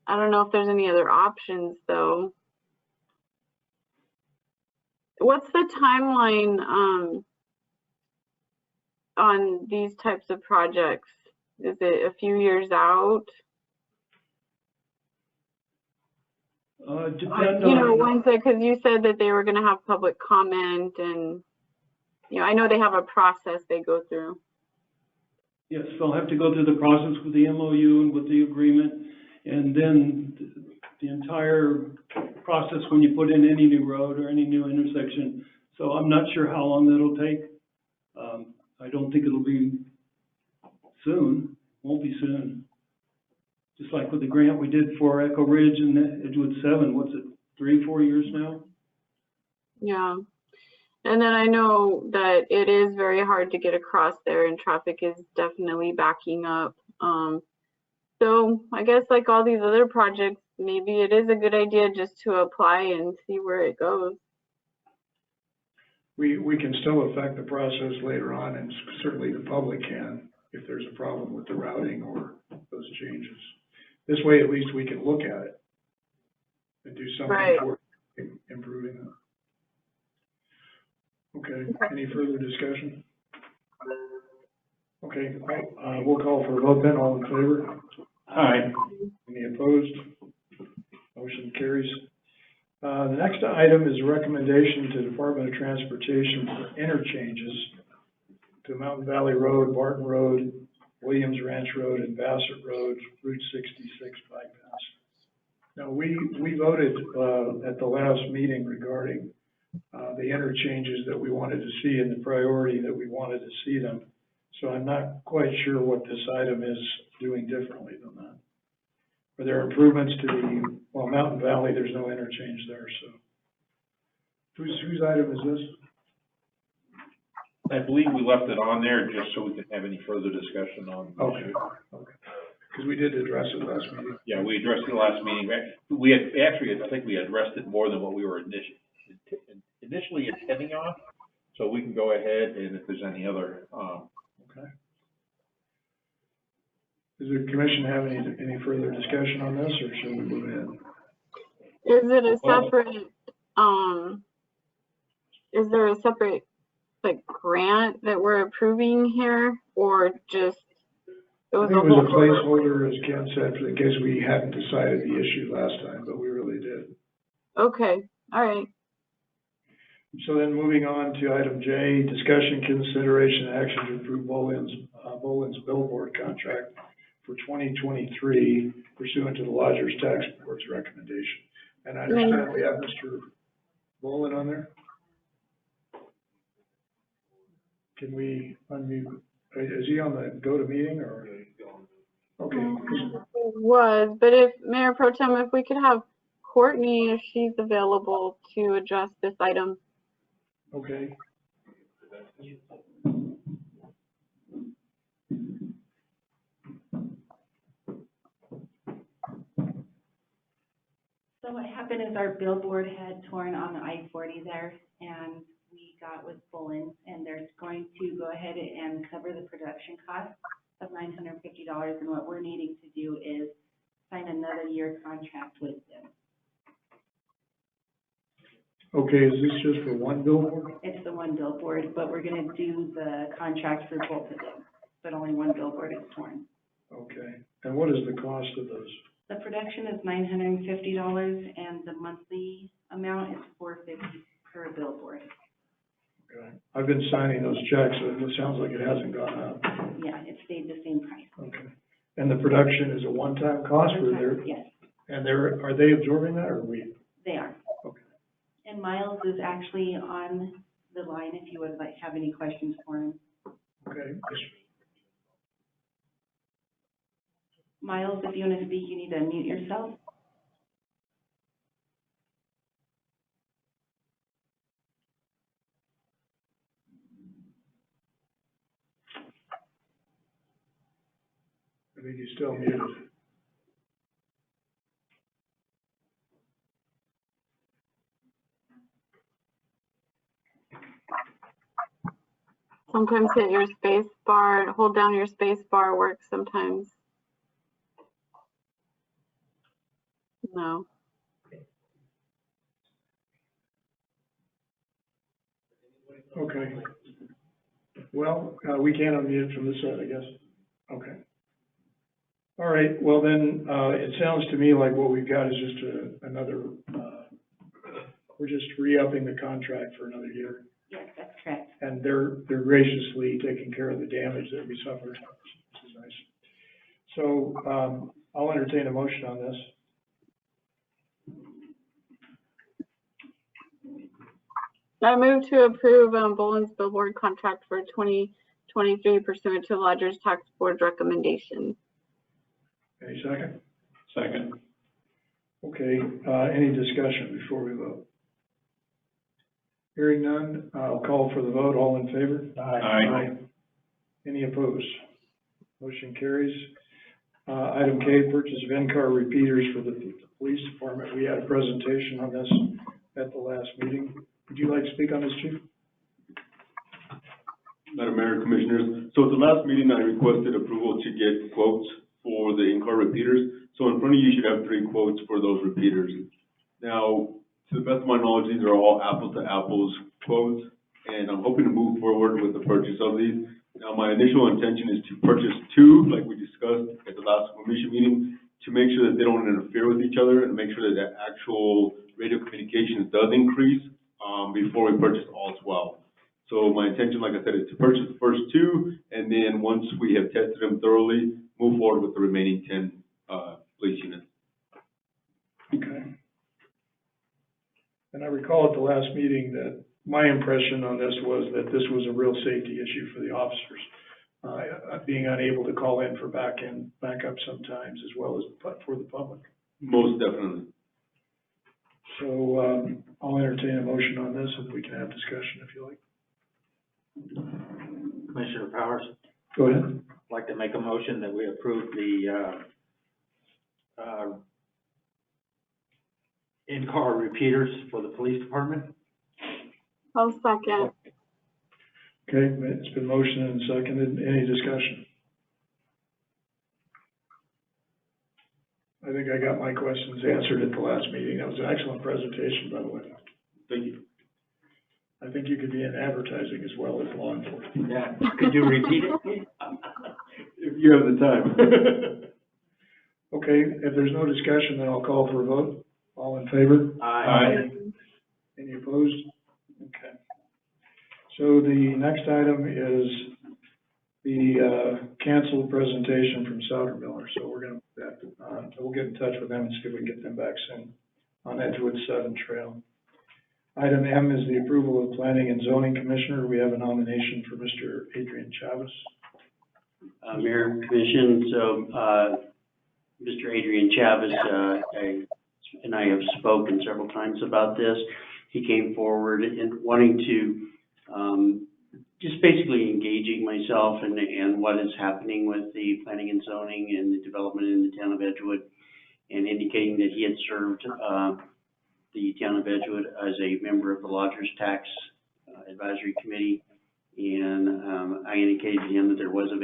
don't know if there's any other options though. What's the timeline on these types of projects? Is it a few years out? Depend you know, on, ones that, because you said that they were going to have public comment, and you know, I know they have a process they go through. yes, they'll have to go through the process with the MOU and with the agreement, and then the entire process when you put in any new road or any new intersection. So I'm not sure how long that'll take. I don't think it'll be soon. Won't be soon. Just like with the grant we did for Echo Ridge and Edgewood 7, what's it, 3-4 years now? Yeah. And then I know that it is very hard to get across there, and traffic is definitely backing up. So I guess like all these other projects, maybe it is a good idea just to apply and see where it goes. We can still affect the process later on, and certainly the public can if there's a problem with the routing or those changes. This way, at least we can look at it and do something Right. for improving it. Okay, any further discussion? Okay, we'll call for a vote then. All in favor? Aye. Any opposed? Motion carries. The next item is a recommendation to Department of Transportation for interchanges to Mountain Valley Road, Barton Road, Williams Ranch Road, and Bassett Road, Route 66 bypass. No, we voted, at the last meeting regarding, the interchanges that we wanted to see and the priority that we wanted to see them. So I'm not quite sure what this item is doing differently than that. Are there improvements to the, well, Mountain Valley, there's no interchange there, so. Whose item is this? I believe we left it on there just so we could have any further discussion on. the Okay, issue. okay. Because we did address it last meeting. Yeah, we addressed it last meeting. We had, actually, I think we addressed it more than what we were initially intending on. So we can go ahead and if there's any other, Okay. Does the commission have any further discussion on this, or should we move in? Is it a separate, is there a separate, like, grant that we're approving here, or just, it I was think a it was a whole? placeholder, as Ken said, in case we hadn't decided the issue last time, but we really did. Okay, all right. So then moving on to item J, discussion, consideration, and action to approve Boland's billboard contract for 2023 pursuant to the Lodgers Tax Board's recommendation. And I understand we have Mr. Boland on there. Can we unmute? Is he on the go-to-meeting or? Okay. It was, but if, Mayor Pro Tem, if we could have Courtney, if she's available to address this item. Okay. So what happened is our billboard had torn on the I-40 there, and we got with Boland, and they're going to go ahead and cover the production cost of $950, and what we're needing to do is sign another year contract with them. Okay, is this just for one billboard? It's the one billboard, but we're gonna do the contract for both of them, but only one billboard is torn. Okay. And what is the cost of those? The production is $950, and the monthly amount is $450 per billboard. Okay. I've been signing those checks, so it sounds like it hasn't gone up. Yeah, it stayed the same price. Okay. And the production is a one-time cost for their, Yes, and are they absorbing that or we? they are. Okay. And Miles is actually on the line if you would like, have any questions for him. Okay. Miles, if you want to speak, you need to unmute yourself. I think he's still muted. Sometimes hit your space bar, hold down your space bar works sometimes. No. Okay. Well, we can't unmute from this side, I guess. Okay. All right, well then, it sounds to me like what we've got is just another, we're just re-upping the contract for another year. Yes, that's correct. And they're graciously taking care of the damage that we suffered, which is nice. So, I'll entertain a motion on this. I move to approve Boland's billboard contract for 2023 pursuant to Lodgers Tax Board's recommendation. Any second? second. Okay, any discussion before we vote? Hearing none, I'll call for the vote. All in favor? Aye. Any opposed? Motion carries. Item K, purchase of in-car repeaters for the police department. We had a presentation on this at the last meeting. Would you like to speak on this, Chief? Madam Mayor, Commissioners, so at the last meeting, I requested approval to get quotes for the in-car repeaters. So in front of you should have 3 quotes for those repeaters. Now, to the best of my knowledge, these are all apples to apples quotes, and I'm hoping to move forward with the purchase of these. Now, my initial intention is to purchase 2, like we discussed at the last commission meeting, to make sure that they don't interfere with each other and make sure that the actual radio communications does increase, before we purchase all 12. So my intention, like I said, is to purchase the first 2, and then once we have tested them thoroughly, move forward with the remaining 10, police units. And I recall at the last meeting that my impression on this was that this was a real safety issue for the officers, being unable to call in for backup sometimes, as well as for the public. Most definitely. So, I'll entertain a motion on this, and we can have discussion if you like. Commissioner Powers, Go ahead. I'd like to make a motion that we approve the, in-car repeaters for the police department. I'll second. Okay, it's been motioned and seconded. Any discussion? I think I got my questions answered at the last meeting. That was an excellent presentation, by the way. Thank you. I think you could be in advertising as well as law enforcement. Yeah, could you repeat it, please? If you have the time. Okay, if there's no discussion, then I'll call for a vote. All in favor? Aye. Any opposed? Okay. So the next item is the canceled presentation from Soudermiller. So we're gonna, we'll get in touch with them and see if we can get them back soon on Edgewood 7 Trail. Item M is the approval of Planning and Zoning Commissioner. We have a nomination for Mr. Adrian Chavez. Mayor and Commission, so, Mr. Adrian Chavez, and I have spoken several times about this. He came forward and wanting to, just basically engaging myself and what is happening with the planning and zoning and the development in the town of Edgewood, and indicating that he had served, the town of Edgewood as a member of the Lodgers Tax Advisory Committee. And I indicated to him that there was still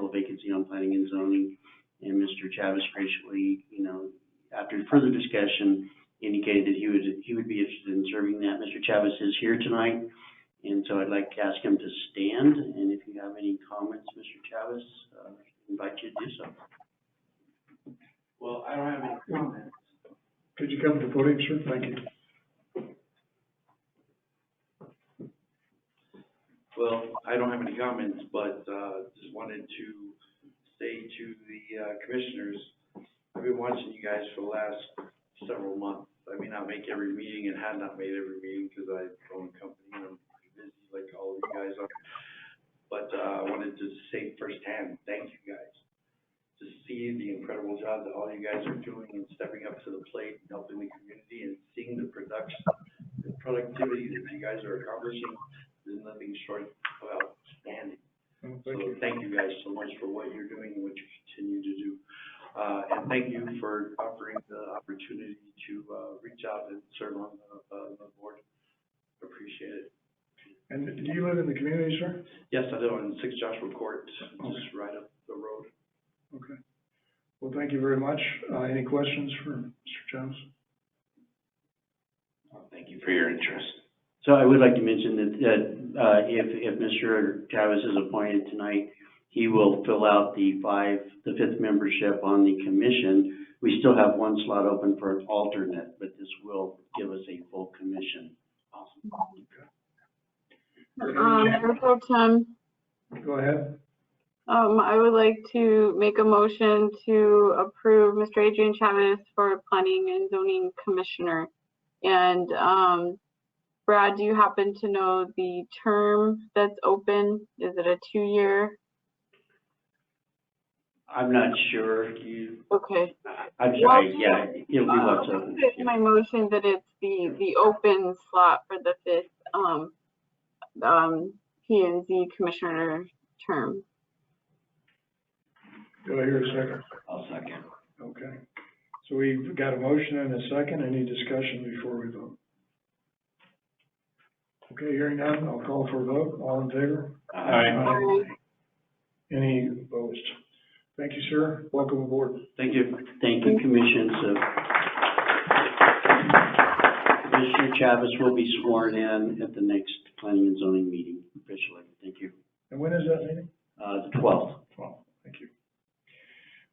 a vacancy on planning and zoning. And Mr. Chavez graciously, after further discussion, indicated that he would be interested in serving that. Mr. Chavez is here tonight, and so I'd like to ask him to stand. And if you have any comments, Mr. Chavez, I invite you to do so. Well, I don't have any comments. Could you come to the podium, sir? Thank you. Well, I don't have any comments, but just wanted to say to the commissioners, I've been watching you guys for the last several months. I may not make every meeting and have not made every meeting because I own a company and I'm busy like all of you guys are. But I wanted to say firsthand, thank you guys. To see the incredible job that all you guys are doing and stepping up to the plate and helping the community and seeing the production, the productivity that you guys are accomplishing is nothing short of outstanding. So thank you guys so much for what you're doing and what you continue to do. And thank you for offering the opportunity to reach out and serve on the board. Appreciate it. And do you live in the community, sir? Yes, I live on 6 Joshua Court, just right up the road. Okay. Well, thank you very much. Any questions for Mr. Chavez? Thank you for your interest. So I would like to mention that, if Mr. Chavez is appointed tonight, he will fill out the fifth membership on the commission. We still have one slot open for an alternate, but this will give us a full commission. Awesome. Mayor Pro Tem, Go ahead. I would like to make a motion to approve Mr. Adrian Chavez for Planning and Zoning Commissioner. And, Brad, do you happen to know the term that's open? Is it a 2-year? I'm not sure. Okay. I'm sorry, yeah, it'll be what's I'll open. put in my motion that it's the open slot for the 5th, P&Z Commissioner term. Do I hear a second? I'll second. Okay. So we've got a motion and a second. Any discussion before we vote? Okay, hearing none, I'll call for a vote. All in favor? Aye. Any opposed? Thank you, sir. Welcome aboard. Thank you. Thank you, Commission. So Commissioner Chavez will be sworn in at the next Planning and Zoning meeting officially. Thank you. And when is that meeting? The 12th. 12th. Thank you.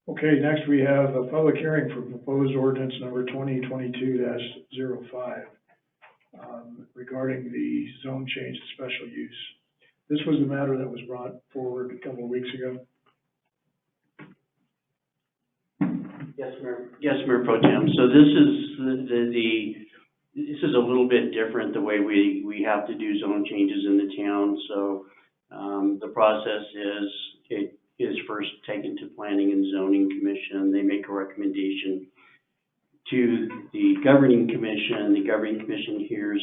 Okay, next we have a public hearing for proposed ordinance number 2022-05 regarding the zone change to special use. This was the matter that was brought forward a couple of weeks ago. Yes, Mayor. Yes, Mayor Pro Tem. So this is this is a little bit different, the way we have to do zone changes in the town. So, the process is, it is first taken to Planning and Zoning Commission. They make a recommendation to the Governing Commission. The Governing Commission hears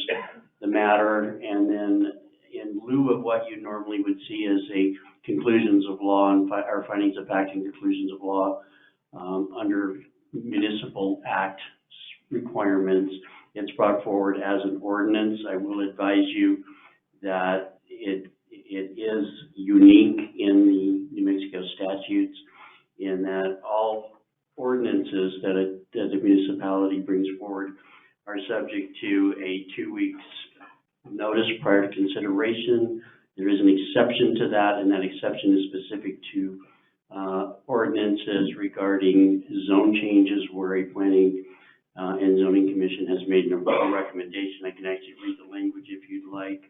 the matter, and then in lieu of what you normally would see as a conclusions of law and or findings of fact and conclusions of law, under Municipal Act requirements, it's brought forward as an ordinance. I will advise you that it is unique in the New Mexico statutes in that all ordinances that a municipality brings forward are subject to a 2 weeks notice prior to consideration. There is an exception to that, and that exception is specific to ordinances regarding zone changes where a planning and zoning commission has made a recommendation. I can actually read the language if you'd like,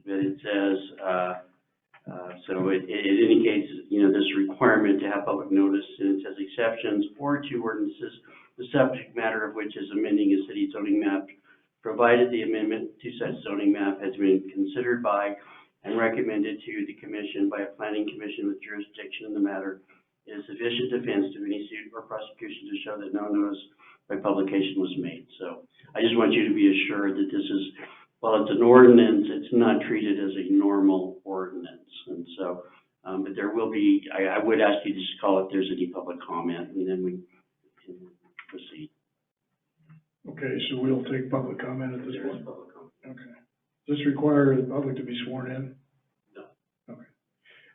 but it says, so it indicates, you know, this requirement to have public notice, and it says exceptions or to ordinances, the subject matter of which is amending a city zoning map, provided the amendment to such zoning map has been considered by and recommended to the commission by a planning commission with jurisdiction in the matter, is sufficient defense to any suit or prosecution to show that no notice by publication was made. So I just want you to be assured that this is, while it's an ordinance, it's not treated as a normal ordinance. And so, but there will be, I would ask you to just call if there's any public comment, and then we can proceed. Okay, so we'll take public comment at this point? Okay. Does this require the public to be sworn in? No. Okay.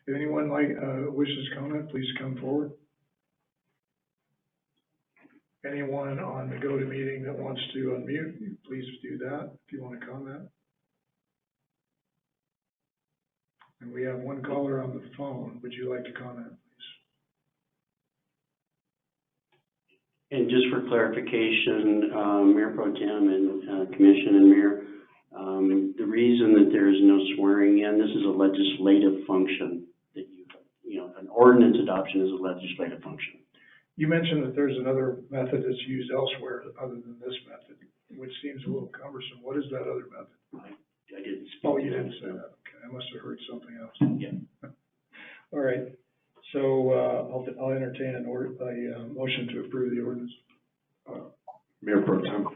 If anyone wishes to comment, please come forward. Anyone on the GoToMeeting that wants to unmute, please do that if you want to comment. And we have one caller on the phone. Would you like to comment, please? And just for clarification, Mayor Pro Tem and Commission and Mayor, the reason that there is no swearing in, this is a legislative function that you know, an ordinance adoption is a legislative function. You mentioned that there's another method that's used elsewhere other than this method, which seems a little cumbersome. What is that other method? I didn't speak. Oh, you didn't say that. Okay, I must have heard something else. Yeah. All right. So I'll entertain a motion to approve the ordinance. Mayor Pro Tem,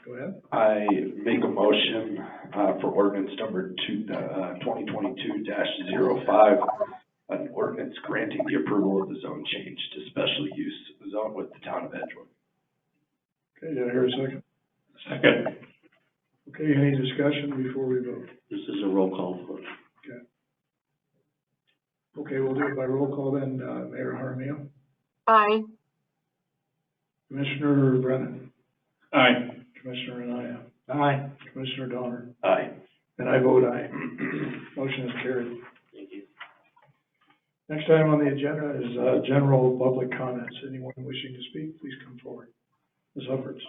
Go ahead. I make a motion for ordinance number 2022-05, an ordinance granting the approval of the zone change to special use zone with the town of Edgewood. Okay, did I hear a second? Second. Okay, any discussion before we vote? This is a roll call vote. Okay. Okay, we'll do it by roll call then. Mayor Jaramillo? Aye. Commissioner Brennan? Aye. Commissioner Anaya? Aye. Commissioner Donner? Aye. And I vote aye. Motion is carried. Thank you. Next item on the agenda is general public comments. Anyone wishing to speak, please come forward. Ms. Hupperts.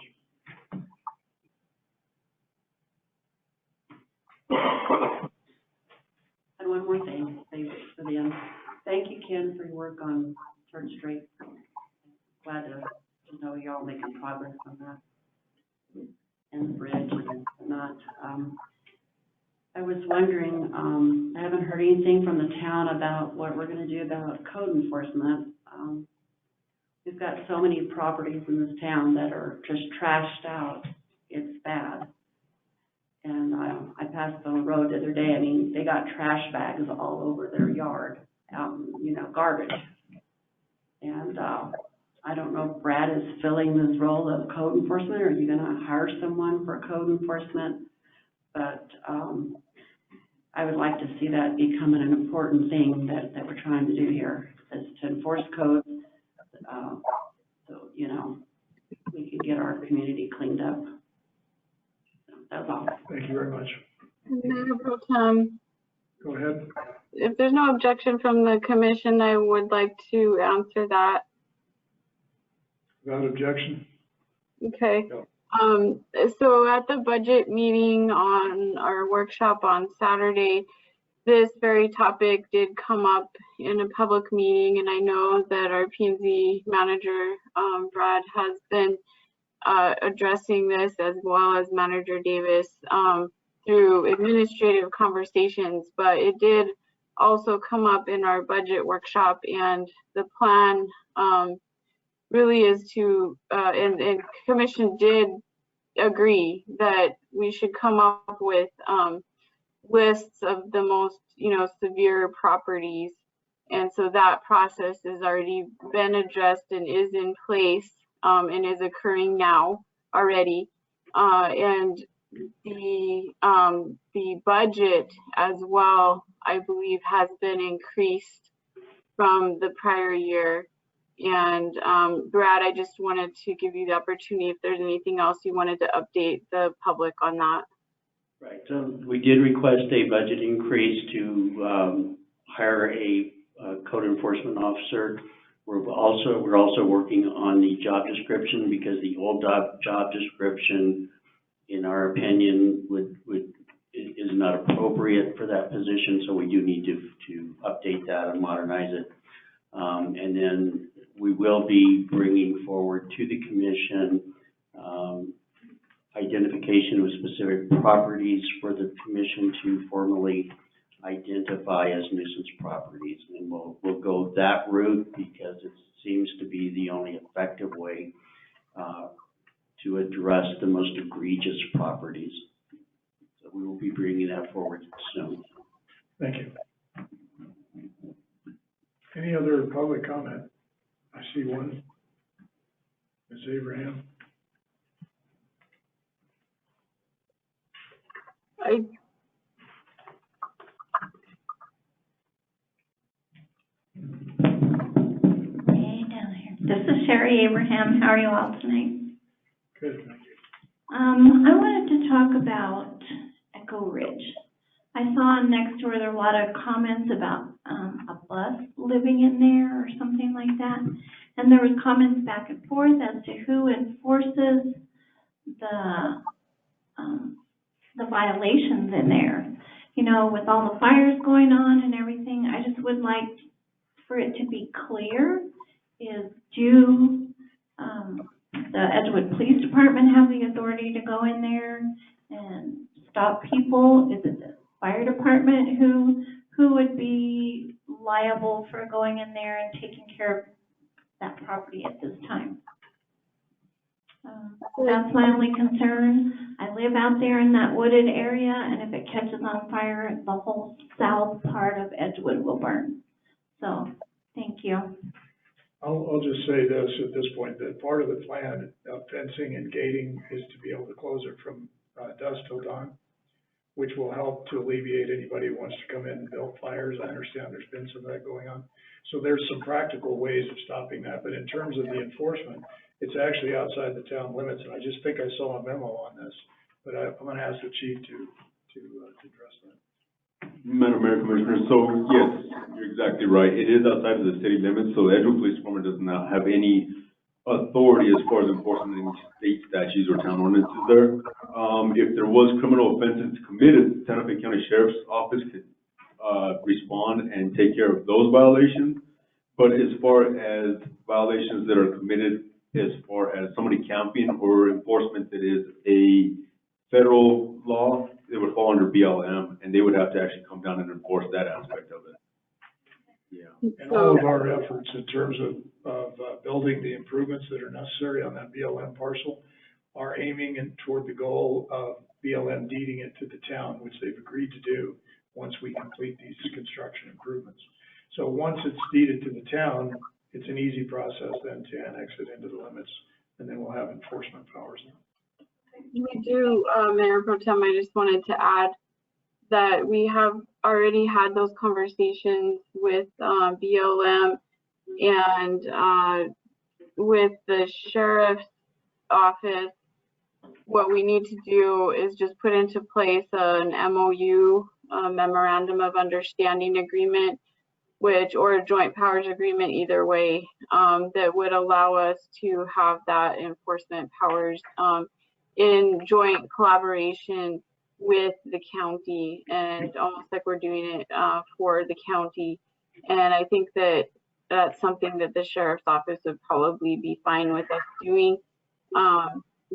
And one more thing, save it for the end. Thank you, Ken, for your work on Church Street. Glad to know you're all making progress on that. And the bridge and whatnot. I was wondering, I haven't heard anything from the town about what we're gonna do about code enforcement. We've got so many properties in this town that are just trashed out. It's bad. And I passed the road the other day. I mean, they got trash bags all over their yard, you know, garbage. And I don't know if Brad is filling this role of code enforcement, or are you gonna hire someone for code enforcement? But I would like to see that becoming an important thing that we're trying to do here, is to enforce code, so, you know, we can get our community cleaned up. So that's all. Thank you very much. Mayor Pro Tem, Go ahead. if there's no objection from the commission, I would like to answer that. Without objection? Okay. Go. So at the budget meeting on our workshop on Saturday, this very topic did come up in a public meeting, and I know that our P&Z manager, Brad, has been addressing this as well as Manager Davis through administrative conversations, but it did also come up in our budget workshop, and the plan really is to, and Commission did agree that we should come up with lists of the most, severe properties. And so that process has already been addressed and is in place and is occurring now already. And the budget as well, I believe, has been increased from the prior year. And Brad, I just wanted to give you the opportunity if there's anything else you wanted to update the public on that. Right, so we did request a budget increase to hire a code enforcement officer. We're also working on the job description, because the old job description, in our opinion, is not appropriate for that position, so we do need to update that and modernize it. And then we will be bringing forward to the commission identification of specific properties for the commission to formally identify as nuisance properties. And we'll go that route because it seems to be the only effective way to address the most egregious properties. So we will be bringing that forward soon. Thank you. Any other public comment? I see one. Ms. Abraham. This is Sherry Abraham. How are you all tonight? Good, thank you. I wanted to talk about Echo Ridge. I saw next door there were a lot of comments about a bus living in there or something like that. And there was comments back and forth as to who enforces the violations in there. You know, with all the fires going on and everything, I just would like for it to be clear, do the Edgewood Police Department have the authority to go in there and stop people? Is it the fire department who would be liable for going in there and taking care of that property at this time? That's my only concern. I live out there in that wooded area, and if it catches on fire, the whole south part of Edgewood will burn. So, thank you. I'll just say this at this point, that part of the plan of fencing and gating is to be able to close it from dusk till dawn, which will help to alleviate anybody who wants to come in and build fires. I understand there's been some of that going on. So there's some practical ways of stopping that, but in terms of the enforcement, it's actually outside the town limits, and I just think I saw a memo on this, but I'm going to ask the chief to address that. Madam Mayor, Commissioner, so yes, you're exactly right. It is outside of the city limits, so the Edgewood Police Department does not have any authority as far as enforcing any state statutes or town ordinances there. If there was criminal offenses committed, Santa Fe County Sheriff's Office could respond and take care of those violations. But as far as violations that are committed, as far as somebody camping or enforcement that is a federal law, it would fall under BLM, and they would have to actually come down and enforce that aspect of it. Yeah. And all of our efforts in terms of building the improvements that are necessary on that BLM parcel are aiming toward the goal of BLM deeding it to the town, which they've agreed to do once we complete these construction improvements. So once it's deeded to the town, it's an easy process then to annex it into the limits, and then we'll have enforcement powers now. We do, Mayor Pro Tem, I just wanted to add that we have already had those conversations with BLM and with the sheriff's office. What we need to do is just put into place an MOU, a memorandum of understanding agreement, or a joint powers agreement, either way, that would allow us to have that enforcement powers in joint collaboration with the county, and almost like we're doing it for the county. And I think that that's something that the sheriff's office would probably be fine with us doing.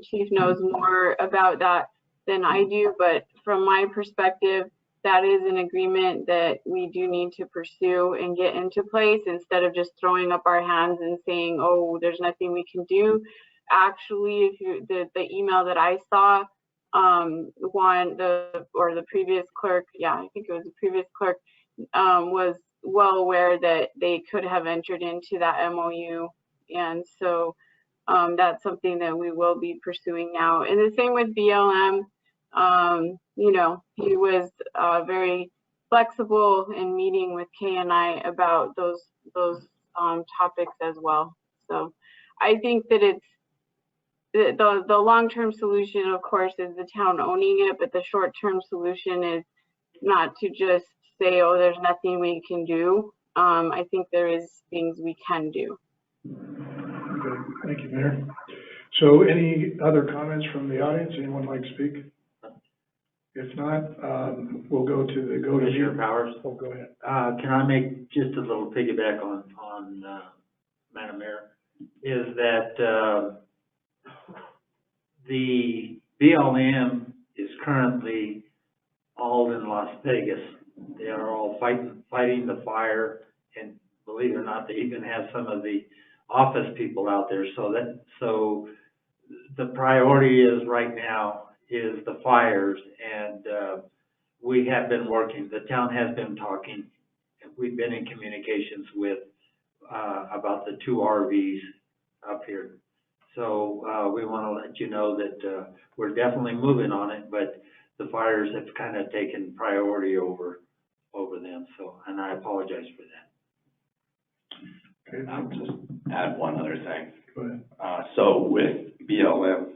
Chief knows more about that than I do, but from my perspective, that is an agreement that we do need to pursue and get into place instead of just throwing up our hands and saying, oh, there's nothing we can do. Actually, if you, the email that I saw, the previous clerk, yeah, I think it was the previous clerk, was well aware that they could have entered into that MOU. And so that's something that we will be pursuing now. And the same with BLM. You know, he was very flexible in meeting with Kay and I about those topics as well. So I think that it's the long-term solution, of course, is the town owning it, but the short-term solution is not to just say, oh, there's nothing we can do. I think there is things we can do. Okay, thank you, Mayor. So any other comments from the audience? Anyone like to speak? If not, we'll go to the Commissioner Powers. Oh, go ahead. Can I make just a little piggyback on Madam Mayor? Is that the BLM is currently all in Las Vegas. They are all fighting the fire, and believe it or not, they even have some of the office people out there. So the priority is right now is the fires, and we have been working. The town has been talking. We've been in communications with about the 2 RVs up here. So we want to let you know that we're definitely moving on it, but the fires have kind of taken priority over them. So, and I apologize for that. Okay. I'll just add one other thing. Go ahead. So with BLM,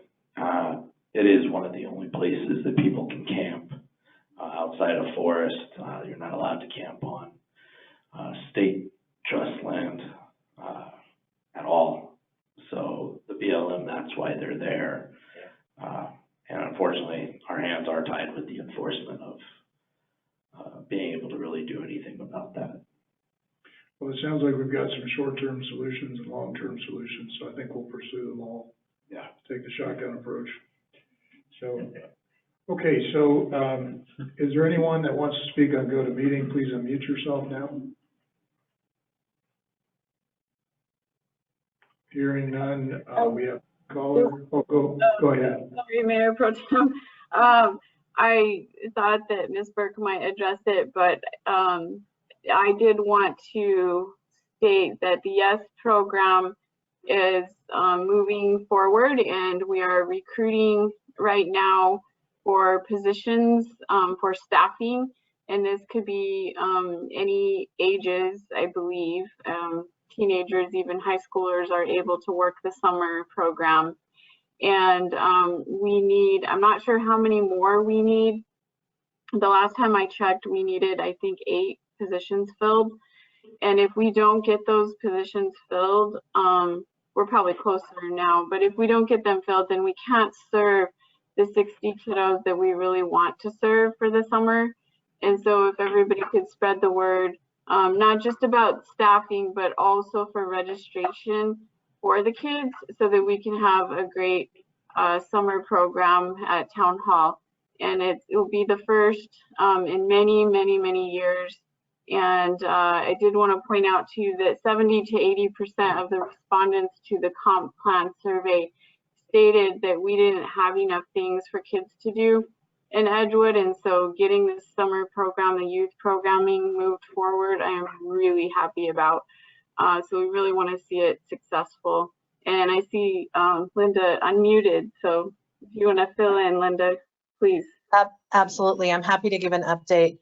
it is one of the only places that people can camp outside of forest. You're not allowed to camp on state trust land at all. So the BLM, that's why they're there. And unfortunately, our hands are tied with the enforcement of being able to really do anything about that. Well, it sounds like we've got some short-term solutions and long-term solutions, so I think we'll pursue them all. Yeah. Take the shotgun approach. So, okay, so is there anyone that wants to speak on GoToMeeting? Please unmute yourself now. Hearing none, we have caller. Oh, go ahead. Sorry, Mayor Pro Tem. I thought that Ms. Burke might address it, but I did want to state that the YES program is moving forward, and we are recruiting right now for positions for staffing, and this could be any ages, I believe. Teenagers, even high schoolers are able to work the summer program. And we need, I'm not sure how many more we need. The last time I checked, we needed, I think, 8 positions filled. And if we don't get those positions filled, we're probably closer now, but if we don't get them filled, then we can't serve the 60 kiddos that we really want to serve for the summer. And so if everybody could spread the word, not just about staffing, but also for registration for the kids, so that we can have a great summer program at Town Hall. And it will be the first in many, many, many years. And I did want to point out too that 70 to 80% of the respondents to the comp plan survey stated that we didn't have enough things for kids to do in Edgewood. And so getting this summer program, the youth programming, moved forward, I am really happy about. So we really want to see it successful. And I see Linda unmuted. So if you want to fill in, Linda, please. Absolutely. I'm happy to give an update.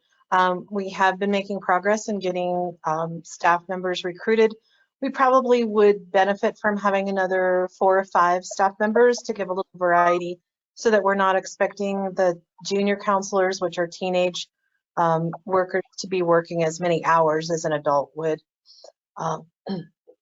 We have been making progress in getting staff members recruited. We probably would benefit from having another 4 or 5 staff members to give a little variety, so that we're not expecting the junior counselors, which are teenage workers, to be working as many hours as an adult would.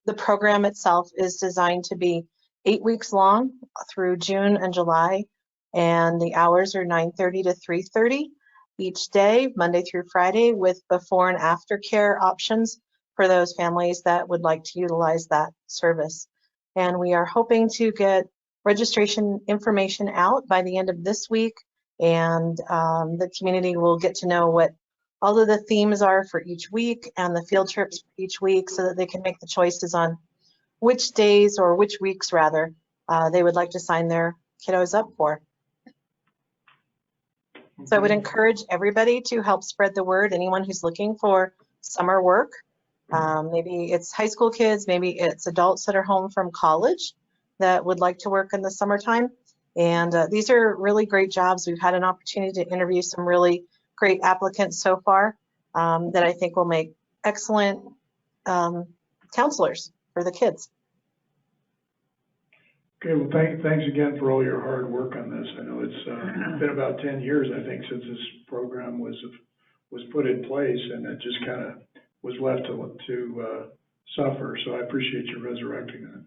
The program itself is designed to be 8 weeks long through June and July, and the hours are 9:30 to 3:30 each day, Monday through Friday, with before and after care options for those families that would like to utilize that service. And we are hoping to get registration information out by the end of this week, and the community will get to know what all of the themes are for each week and the field trips for each week, so that they can make the choices on which days, or which weeks rather, they would like to sign their kiddos up for. So I would encourage everybody to help spread the word. Anyone who's looking for summer work, maybe it's high school kids, maybe it's adults that are home from college that would like to work in the summertime. And these are really great jobs. We've had an opportunity to interview some really great applicants so far that I think will make excellent counselors for the kids. Okay, well, thanks again for all your hard work on this. I know it's been about 10 years, I think, since this program was put in place, and it just kind of was left to suffer. So I appreciate you resurrecting that.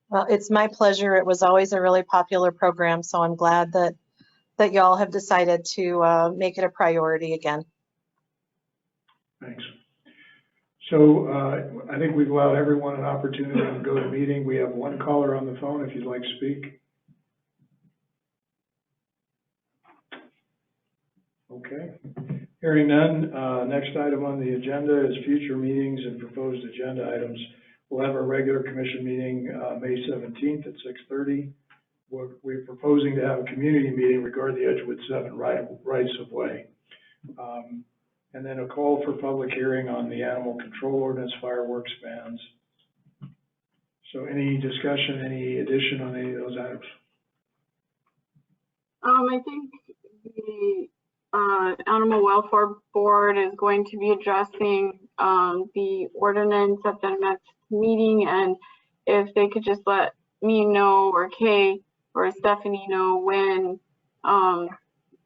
Well, it's my pleasure. It was always a really popular program, so I'm glad that y'all have decided to make it a priority again. Thanks. So I think we've allowed everyone an opportunity to go to the meeting. We have one caller on the phone if you'd like to speak. Okay. Hearing none, next item on the agenda is future meetings and proposed agenda items. We'll have our regular commission meeting May 17th at 6:30. We're proposing to have a community meeting regarding the Edgewood 7 rights of way. And then a call for public hearing on the animal control ordinance, fireworks bans. So any discussion, any addition on any of those items? I think the Animal Welfare Board is going to be addressing the ordinance at the next meeting, and if they could just let me know, or Kay or Stephanie know, when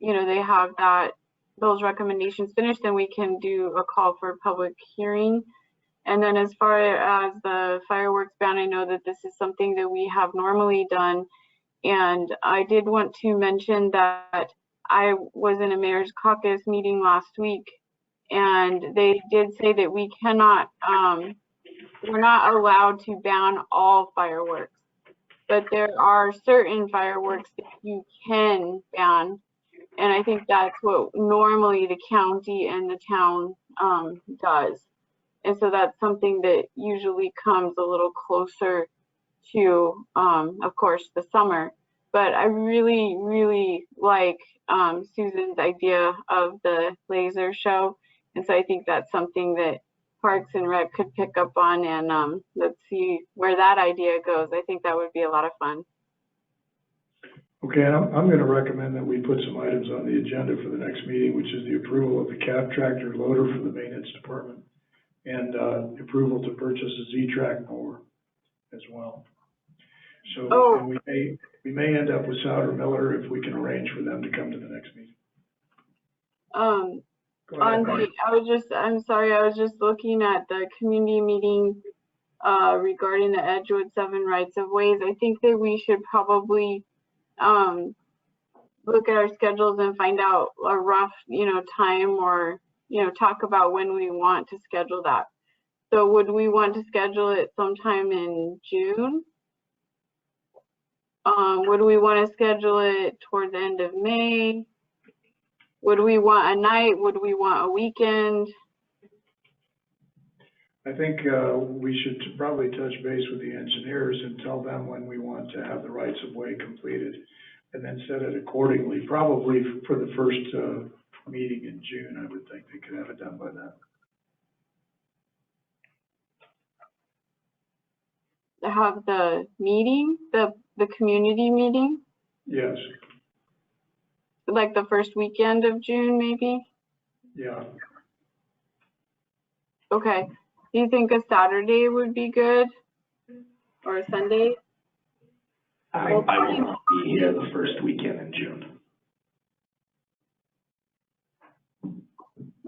they have those recommendations finished, then we can do a call for public hearing. And then as far as the fireworks ban, I know that this is something that we have normally done, and I did want to mention that I was in a mayor's caucus meeting last week, and they did say that we cannot, we're not allowed to ban all fireworks, but there are certain fireworks that you can ban. And I think that's what normally the county and the town does. And so that's something that usually comes a little closer to, of course, the summer. But I really, really like Susan's idea of the laser show. And so I think that's something that Parks and Rec could pick up on, and let's see where that idea goes. I think that would be a lot of fun. Okay, I'm going to recommend that we put some items on the agenda for the next meeting, which is the approval of the cab tractor loader for the maintenance department, and approval to purchase a Z-Track mower as well. So and we may end up with Souder Miller if we can arrange for them to come to the next meeting. I'm sorry, I was just looking at the community meeting regarding the Edgewood 7 rights of ways. I think that we should probably look at our schedules and find out a rough, time, or, talk about when we want to schedule that. So would we want to schedule it sometime in June? Would we want to schedule it toward the end of May? Would we want a night? Would we want a weekend? I think we should probably touch base with the engineers and tell them when we want to have the rights of way completed, and then set it accordingly. Probably for the first meeting in June, I would think they could have it done by then. Have the meeting, the community meeting? Yes. Like the first weekend of June, maybe? Yeah. Okay. Do you think a Saturday would be good? Or a Sunday? I will not be here the first weekend in June.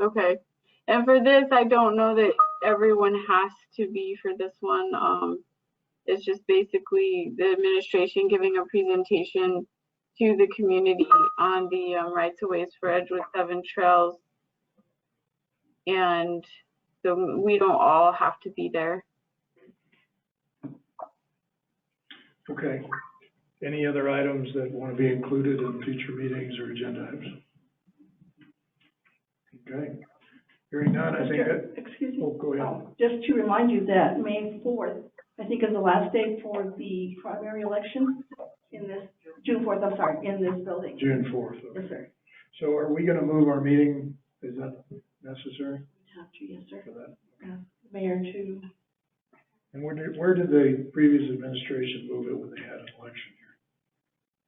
Okay. And for this, I don't know that everyone has to be for this one. It's just basically the administration giving a presentation to the community on the rights of ways for Edgewood 7 trails. And so we don't all have to be there. Okay. Any other items that want to be included in future meetings or agenda items? Okay. Hearing none, I think that, Excuse me. oh, go ahead. Just to remind you that May 4th, I think, is the last day for the primary election in this, June 4th, I'm sorry, in this building. June 4th. Yes, sir. So are we going to move our meeting? Is that necessary Have to, yes, sir. for that? Ask the Mayor to, And where did the previous administration move it when they had an election here?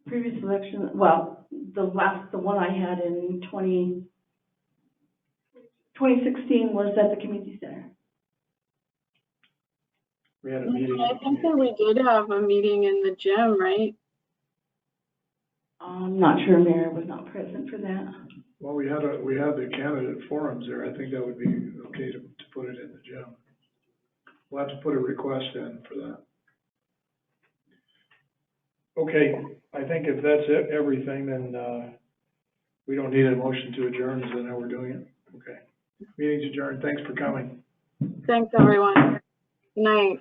previous election, well, the one I had in 2016 was at the community center. We had a meeting. I think that we did have a meeting in the gym, right? I'm not sure, Mayor was not present for that. Well, we had the candidate forums there. I think that would be okay to put it in the gym. We'll have to put a request in for that. Okay, I think if that's it, everything, then, we don't need a motion to adjourn, is that how we're doing it? Okay. Meeting's adjourned. Thanks for coming. Thanks, everyone. Good night.